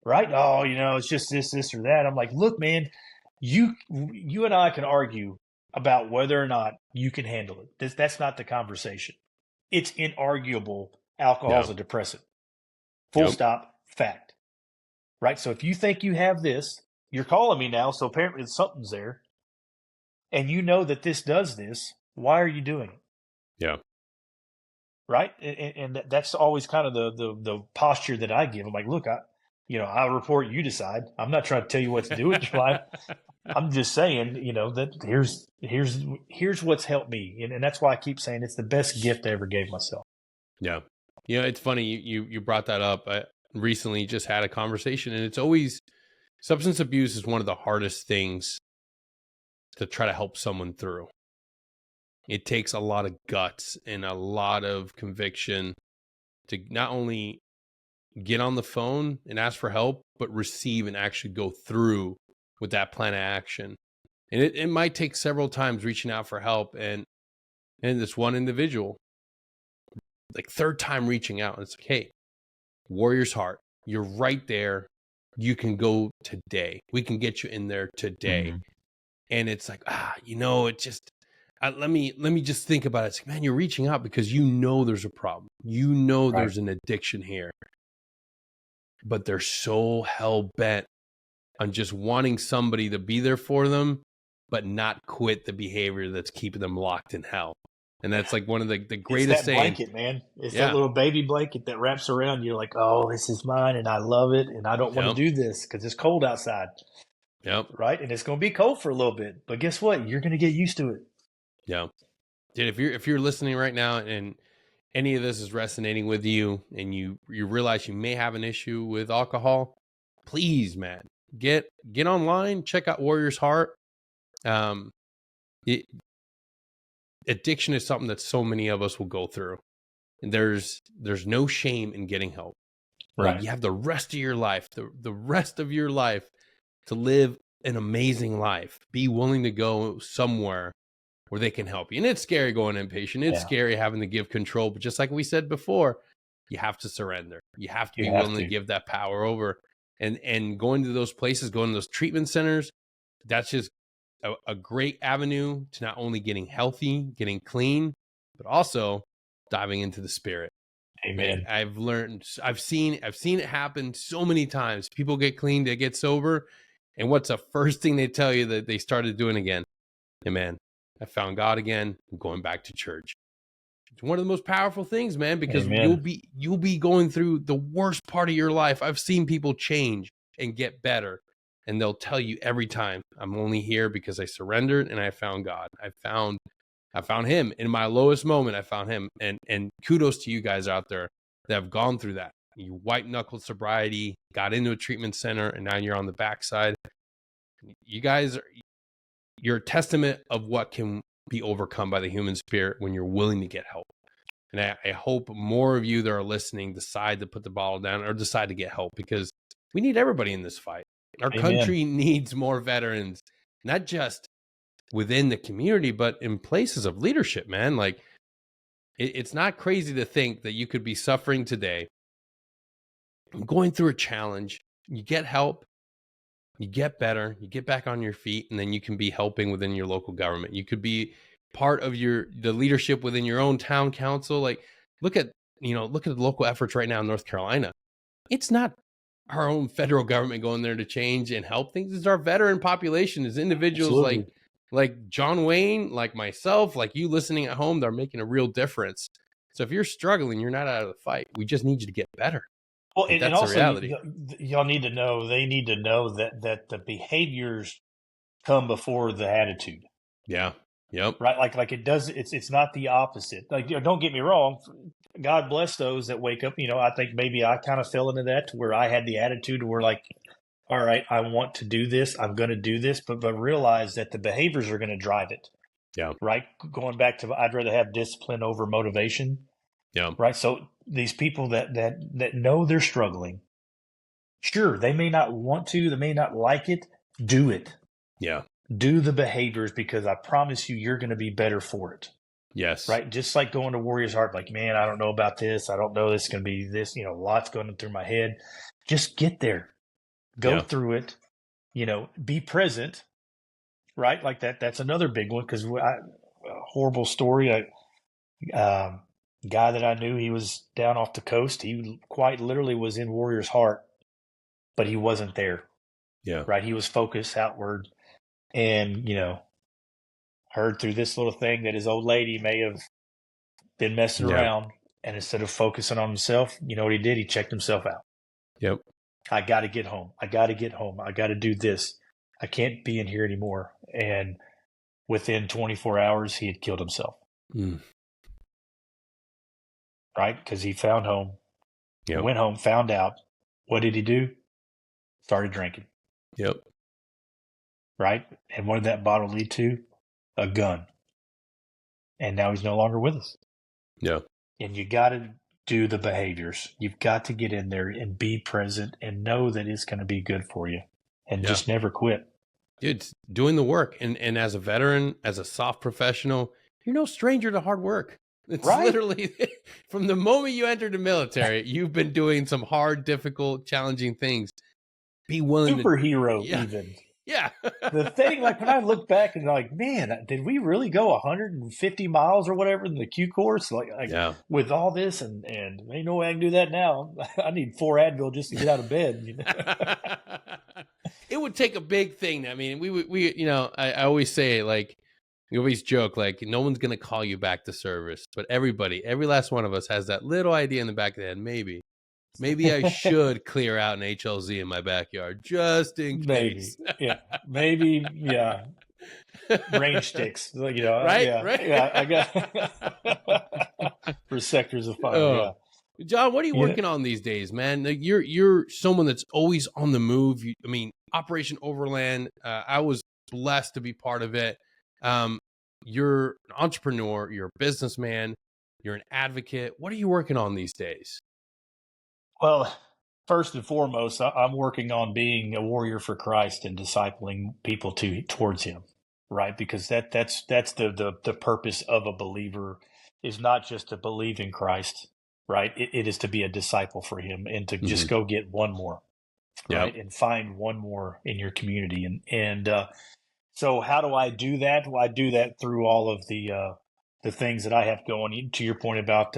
Right? Oh, it's just this, or that. I'm like, look, man, you and I can argue about whether or not you can handle it. That's not the conversation. It's inarguable. yeah, Alcohol's a depressant. Full yep, stop. Fact. Right? So if you think you have this, you're calling me now, so apparently something's there, and you know that this does this. Why are you doing it? yeah, Right? And that's always kind of the posture that I give. I'm like, look, I report, you decide. I'm not trying to tell you what to do with your life. I'm just saying, that here's what's helped me, and that's why I keep saying it's the best gift I ever gave myself. yeah. It's funny you brought that up. I recently just had a conversation, and it's always substance abuse is one of the hardest things to try to help someone through. It takes a lot of guts and a lot of conviction to not only get on the phone and ask for help, but receive and actually go through with that plan of action. And it might take several times reaching out for help. And this one individual, like third time reaching out, and it's like, hey, Warrior's Heart, you're right there. You can go today. We can get you in there today. Mm-hmm. And it's like, it just, let me just think about it. It's like, man, you're reaching out because there's a problem. Right. There's an addiction here. But they're so hell bent on just wanting somebody to be there for them, but not quit the behavior that's keeping them locked in hell. And that's like one of the It's greatest that saying. blanket, man. It's that Yeah. little baby blanket that wraps around you. Like, oh, this is mine, and I love it, and I don't want to Yep. do this because it's cold outside, Yep. right? And it's going to be cold for a little bit, but guess what? You're going to get used to it. Yeah. Dude, if you're listening right now and any of this is resonating with you and you realize you may have an issue with alcohol, please, man, get online, check out Warrior's Heart. Um, it, Addiction is something that so many of us will go through, and there's no shame in getting help. Like, Right. you have the rest of your life, the rest of your life to live an amazing life. Be willing to go somewhere where they can help you. And it's scary going inpatient. It's Yeah. scary having to give control. But just like we said before, you have to surrender. You have to You be have willing to to. give that power over. And going to those places, going to those treatment centers, that's just a great avenue to not only getting healthy, getting clean, but also diving into the spirit. Like, Amen. I've seen it happen so many times. People get clean, they get sober, and what's the first thing they tell you that they started doing again? Hey, man, I found God again. I'm going back to church. It's one of the most powerful things, man, because Amen. you'll be going through the worst part of your life. I've seen people change and get better and they'll tell you every time, I'm only here because I surrendered and I found God. I found him in my lowest moment. I found him. And kudos to you guys out there that have gone through that. You white knuckled sobriety, got into a treatment center, and now you're on the backside. You guys you're a testament of what can be overcome by the human spirit when you're willing to get help. And I hope more of you that are listening decide to put the bottle down or decide to get help, because we need everybody in this fight. Our Amen. country needs more veterans, not just within the community, but in places of leadership, man. Like, it's not crazy to think that you could be suffering today, going through a challenge, you get help, you get better, you get back on your feet, and then you can be helping within your local government. You could be part of the leadership within your own town council. Like, look at the local efforts right now in North Carolina. It's not our own federal government going there to change and help things. It's our veteran population, as individuals Absolutely. like John Wayne, like myself, like you listening at home, they're making a real difference. So if you're struggling, you're not out of the fight. We just need you to get better. Well, Like, and that's the also, reality. y'all need to know, they need to know that the behaviors come before the attitude, Yeah. Yep. right? Like it does. It's not the opposite. Like, don't get me wrong. God bless those that wake up. I think maybe I kind of fell into that, to where I had the attitude where, like, all right, I want to do this. I'm going to do this, but realize that the behaviors are going to drive it. Yeah. Right. Going back to, I'd rather have discipline over motivation. Yeah. Right. So these people that know they're struggling, sure, they may not want to, they may not like it. Do it. Yeah. Do the behaviors, because I promise you're going to be better for it. Yes. Right. Just like going to Warrior's Heart, like, man, I don't know about this. I don't know this is going to be this, lots going through my head. Just get there. Go through it. Be present. Right. Like that. That's another big one, because a horrible story. Guy that I knew, he was down off the coast. He quite literally was in Warrior's Heart, but he wasn't there. Yeah. Right. He was focused outward, and, heard through this little thing that his old lady may have been messing around. And instead of focusing on himself, you know what he did? He checked himself out. Yep. I got to get home. I got to get home. I got to do this. I can't be in here anymore. And within 24 hours, he had killed himself. Mm. Right? Because he found home, Yep. went home, found out. What did he do? Started drinking. Yep. Right? And what did that bottle lead to? A gun. And now he's no longer with us. Yeah. And you got to do the behaviors. You've got to get in there and be present and know that it's going to be good for you, and just never quit. Dude, doing the work. And as a veteran, as a soft professional, you're no stranger to hard work. It's literally from the moment you entered the military, you've been doing some hard, difficult, challenging things. Be willing Superhero, even. Yeah. The thing, like, when I look back and like, man, did we really go 150 miles or whatever in the Q course? Like with all this, and ain't no way I can do that now. I need 4 Advil just to get out of bed. It would take a big thing. I mean, we I always say, like, we always joke, like, no one's going to call you back to service, but every last one of us has that little idea in the back of the head. Maybe I should clear out an HLZ in my backyard just in case. Maybe. Range sticks, right? Yeah, I got for sectors of fire. Oh. Yeah. John, what are you working on these days, man? Like, you're someone that's always on the move. Operation Overland. I was blessed to be part of it. You're an entrepreneur. You're a businessman. You're an advocate. What are you working on these days? Well, first and foremost, I'm working on being a warrior for Christ and discipling people towards Him, right? Because that's the purpose of a believer, is not just to believe in Christ, right? It is to be a disciple for Him, and to just go get one more, right? And find one more in your community. And so how do I do that? Well, I do that through all of the things that I have going. To your point about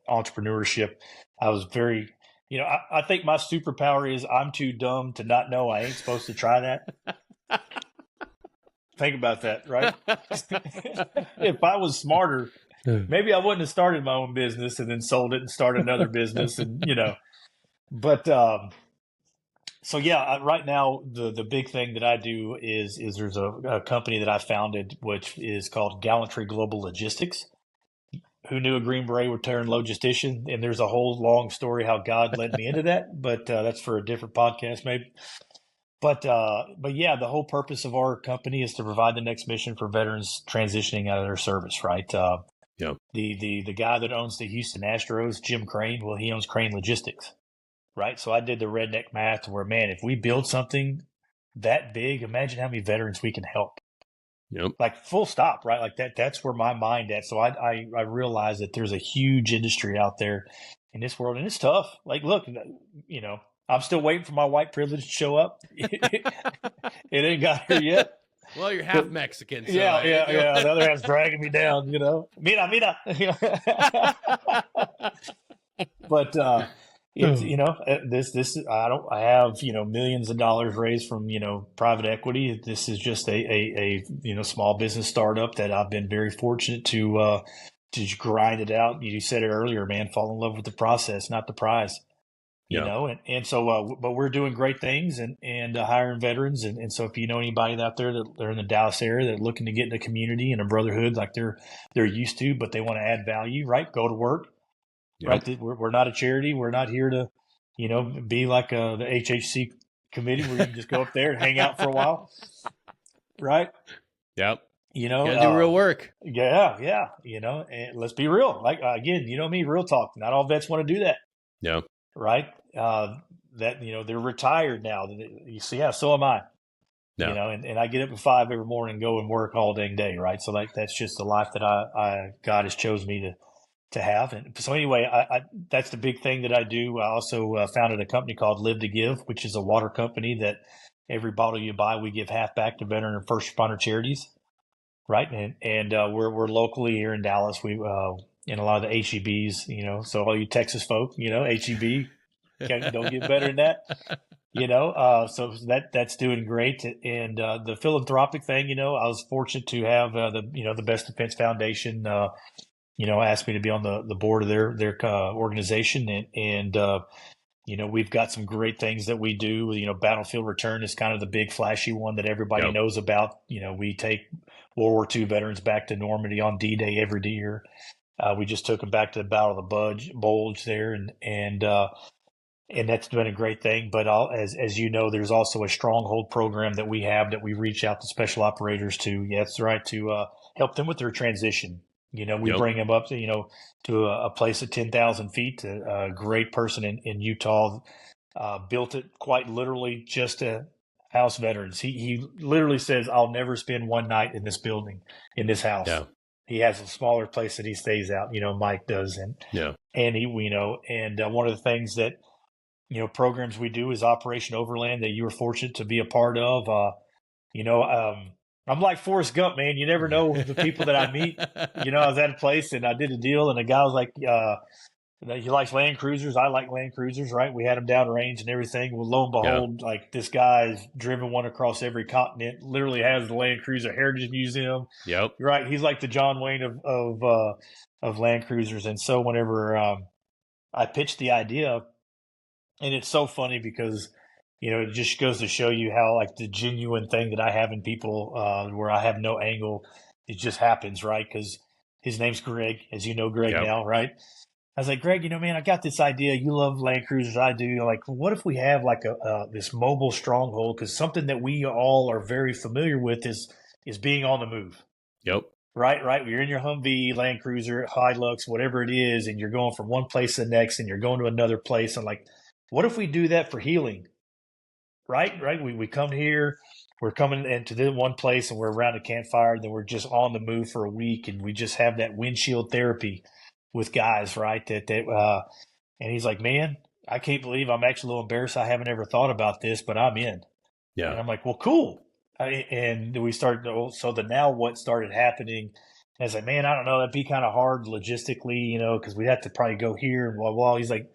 entrepreneurship, I was very, I think my superpower is I'm too dumb to not know I ain't supposed to try that. Think about that, right? If I was smarter, maybe I wouldn't have started my own business and then sold it and started another business, and But So yeah, right now the big thing that I do is there's a company that I founded which is called Gallantry Global Logistics. Who knew a Green Beret would turn logistician? And there's a whole long story how God led me into that, but that's for a different podcast maybe. But yeah, the whole purpose of our company is to provide the next mission for veterans transitioning out of their service. Right. Yeah. The guy that owns the Houston Astros, Jim Crane, well, he owns Crane Logistics. Right. So I did the redneck math where, man, if we build something that big, imagine how many veterans we can help. Yep. Like full stop, right? Like that's where my mind at. So I realize that there's a huge industry out there in this world, and it's tough. Like, look, you know, I'm still waiting for my white privilege to show up. It ain't got here yet. Well, you're half Mexican, so Yeah. The other half's dragging me down. You know, mira. But it's this I have millions of dollars raised from private equity. This is just a small business startup that I've been very fortunate to grind it out. You said it earlier, man. Fall in love with the process, not the prize. And so but we're doing great things and hiring veterans, and so if you know anybody out there that they're in the Dallas area that are looking to get in a community and a brotherhood like they're used to, but they want to add value, right? Go to work. Yep. Right. We're not a charity. We're not here to, be like the HHC committee where you can just go up there and hang out for a while. Right. Yep. Gotta do real work. Yeah. And let's be real. Like, again, me, real talk. Not all vets want to do that. Yeah. Right. They're retired now. You see, yeah, so am I. No. And I get up at 5 every morning and go and work all dang day. Right. So that's just the life that God has chosen me to have. And so anyway, I that's the big thing that I do. I also founded a company called Live to Give, which is a water company that every bottle you buy, we give half back to veteran and first responder charities. Right. And we're locally here in Dallas. We in a lot of the HEBs, so all you Texas folk, HEB don't get better than that. So that's doing great. And the philanthropic thing, I was fortunate to have the Best Defense Foundation asked me to be on the board of their organization, and we've got some great things that we do. Battlefield Return is kind of the big flashy one that everybody knows about. We take World War II veterans back to Normandy on D-Day every year. We just took them back to the Battle of the Bulge there, and that's been a great thing. But as you know, there's also a stronghold program that we have that we reach out to special operators to. Yeah, that's right, to help them with their transition. We bring them up to a place at 10,000 feet. A great person in Utah built it quite literally just to house veterans. He literally says, "I'll never spend one night in this building, in this house." Yeah. He has a smaller place that he stays out. Mike does, and one of the things that programs we do is Operation Overland that you were fortunate to be a part of. I'm like Forrest Gump, man. You never know the people that I meet. I was at a place and I did a deal, and the guy was like, he likes Land Cruisers. I like Land Cruisers, right? We had them downrange and everything. Well, lo and behold, like this guy's driven one across every continent, literally has the Land Cruiser Heritage Museum. Yep. Right. He's like the John Wayne of Land Cruisers. And so whenever I pitched the idea, and it's so funny because it just goes to show you how like the genuine thing that I have in people where I have no angle, it just happens, right? Because his name's Greg, as you know Greg now, right? I was like, Greg, man, I got this idea. You love Land Cruisers, I do. Like, what if we have like this mobile stronghold? Because something that we all are very familiar with is being on the move. Yep. Right. You're in your Humvee, Land Cruiser, Hilux, whatever it is, and you're going from one place to the next, and you're going to another place. And like, what if we do that for healing? Right. We come here, we're coming into this one place and we're around a campfire, then we're just on the move for a week, and we just have that windshield therapy with guys, right? And he's like, man, I can't believe I'm actually a little embarrassed. I haven't ever thought about this, but I'm in. Yeah. And I'm like, well, cool. And we started, now what started happening, I was like, man, I don't know, that'd be kind of hard logistically, because we'd have to probably go here and blah, blah. He's like,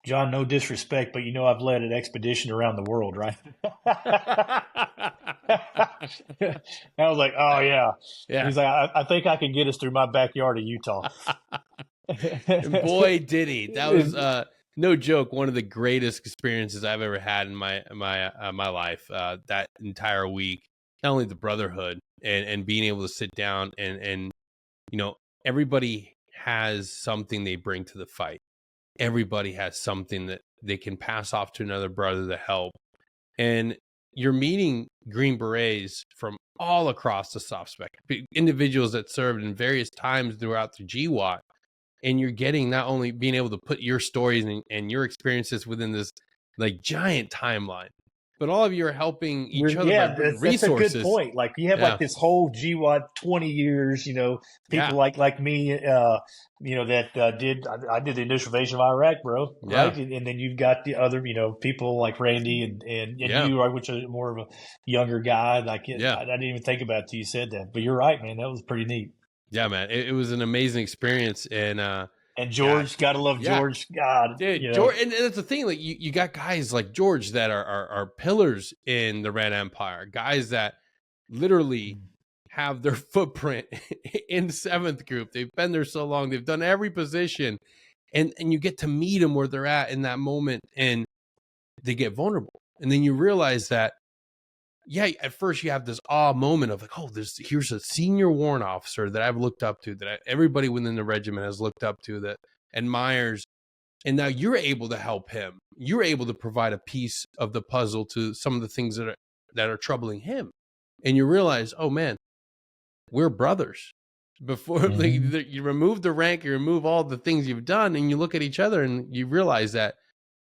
John, no disrespect, but I've led an expedition around the world, right? I was like, oh yeah. He's like, I think I can get us through my backyard of Utah. And boy, did he! That was no joke, one of the greatest experiences I've ever had in my life. That entire week, not only the brotherhood and being able to sit down and you know, everybody has something they bring to the fight. Everybody has something that they can pass off to another brother to help. And you're meeting Green Berets from all across the soft spectrum, individuals that served in various times throughout the GWAT. And you're getting not only being able to put your stories and your experiences within this like giant timeline, but all of you are helping each other by Yeah, bringing that's a good resources. point. Like you have Yeah. like this whole GWAT 20 years, people Yeah. like me, that I did the initial invasion of Iraq, bro, Yeah. right? And then you've got the other, people like Randy and Yeah. you, right, which are more of a younger guy. Like Yeah. I didn't even think about it till you said that, but you're right, man. That was pretty neat. Yeah, man. It was an amazing experience. And And yeah. George, gotta love Yeah. George. God, Dude, George, and that's the thing. Like you got guys like George that are pillars in the Red Empire, guys that literally have their footprint in seventh group. They've been there so long. They've done every position, and you get to meet them where they're at in that moment, and they get vulnerable. And then you realize that, yeah, at first you have this awe moment of like, oh, here's a senior warrant officer that I've looked up to, that everybody within the regiment has looked up to, that admires. And now you're able to help him. You're able to provide a piece of the puzzle to some of the things that are troubling him. And you realize, oh man, we're brothers. Before you remove the rank, you remove all the things you've done, and you look at each other and you realize that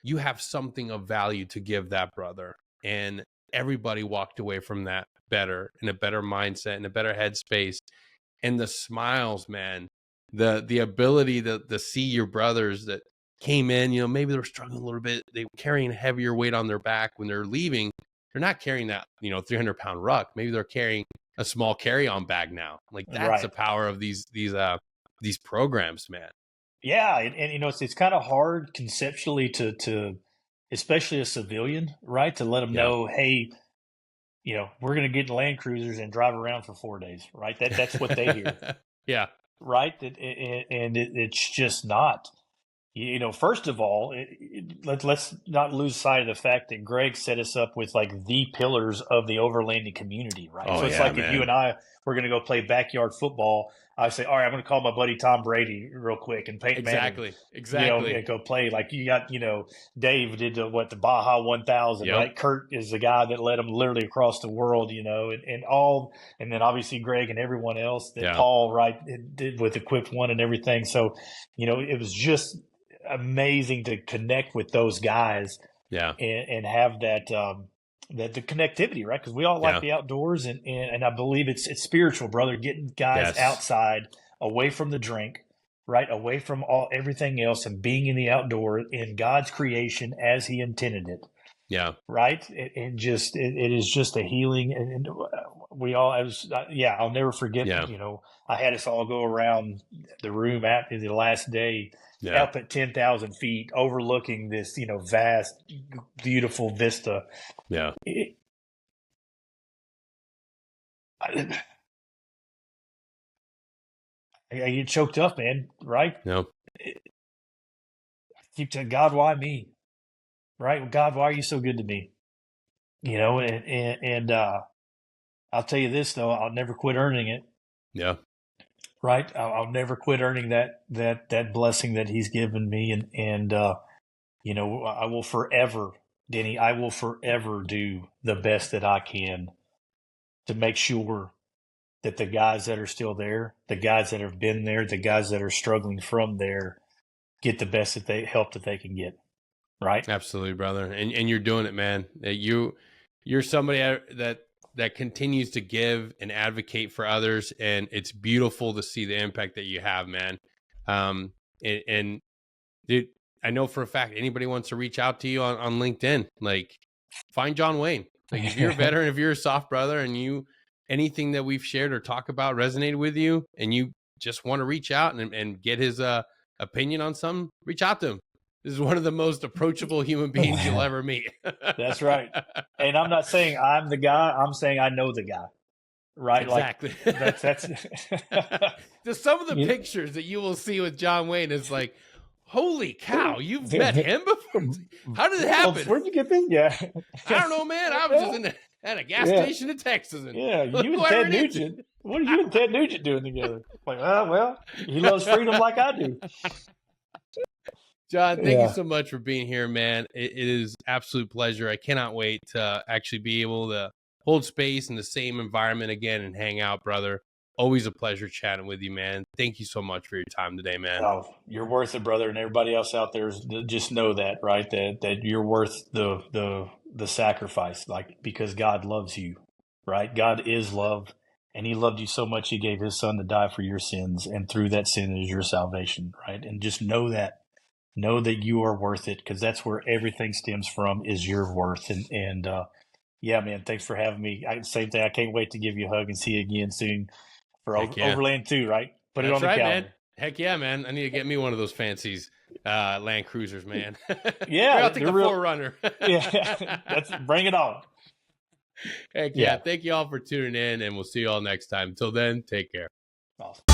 you have something of value to give that brother. And everybody walked away from that better, in a better mindset, in a better headspace. And the smiles, man, the ability to see your brothers that came in, maybe they were struggling a little bit, they were carrying heavier weight on their back when they're leaving. They're not carrying that 300-pound ruck. Maybe they're carrying a small carry-on bag now. Like, that's the power of these programs, man. Yeah, and it's kind of hard conceptually to especially a civilian, right, to let them know, hey, we're going to get in Land Cruisers and drive around for 4 days, right? That's what they hear, Yeah. right? It's just not. First of all, let's not lose sight of the fact that Greg set us up with like the pillars of the overlanding community, right? Oh, So it's yeah, like man. if you and I were going to go play backyard football, I say, all right, I'm going to call my buddy Tom Brady real quick and Peyton Manning, Exactly. and go play. Like you got, Dave did the Baja 1000, Yep. right? Kurt is the guy that led him literally across the world, and then obviously Greg and everyone else that Paul, right, did with Equipped One and everything. So, it was just amazing to connect with those guys, and have that the connectivity, right? Because we all like the outdoors, and I believe it's spiritual, brother. Getting guys outside, away from the drink, right, away from everything else, and being in the outdoor in God's creation as He intended it. Yeah. Right. It is just a healing, and we all, I'll never forget. I had us all go around the room after the last day, up at 10,000 feet, overlooking this, vast, beautiful vista. Yeah. I get choked up, man. Right. No. I keep telling God, why me? Right. God, why are you so good to me? And I'll tell you this though, I'll never quit earning it. Yeah. Right. I'll never quit earning that blessing that He's given me. And I will forever, Denny, I will forever do the best that I can to make sure that the guys that are still there, the guys that have been there, the guys that are struggling from there, get the best help that they can get. Right. Absolutely, brother. And you're doing it, man. You're somebody that continues to give and advocate for others, and it's beautiful to see the impact that you have, man. And dude, I know for a fact, anybody wants to reach out to you on LinkedIn, like, find John Wayne. Like, if you're a veteran, if you're a soft brother, and anything that we've shared or talked about resonated with you, and you just want to reach out and get his opinion on something, reach out to him. This is one of the most approachable human beings you'll ever meet. That's right. And I'm not saying I'm the guy. I'm saying I know the guy. Right. Exactly. Like that's just some of the pictures that you will see with John Wayne is like, Holy cow! You've met him before? How did it happen? Where'd you get this? Yeah. I don't know, man. I was just at a gas station in Texas. And yeah, you and Ted Nugent. What are you and Ted Nugent doing together? Like, well, he loves freedom like I do. John, thank you so much for being here, man. It is absolute pleasure. I cannot wait to actually be able to hold space in the same environment again and hang out, brother. Always a pleasure chatting with you, man. Thank you so much for your time today, man. Oh, you're worth it, brother, and everybody else out there, just know that, right? That you're worth the sacrifice, like, because God loves you, right? God is love, and He loved you so much He gave His Son to die for your sins, and through that sin is your salvation, right? And just know that you are worth it, because that's where everything stems from, is your worth. And yeah, man, thanks for having me. Same thing. I can't wait to give you a hug and see you again soon. For Overland 2, right? Put it on the calendar. Man. Heck yeah, man. I need to get me one of those fancies Land Cruisers, man. Yeah. I'll take the 4Runner. Yeah. Bring it on. Heck yeah. Thank you all for tuning in, and we'll see you all next time. Until then, take care. Awesome.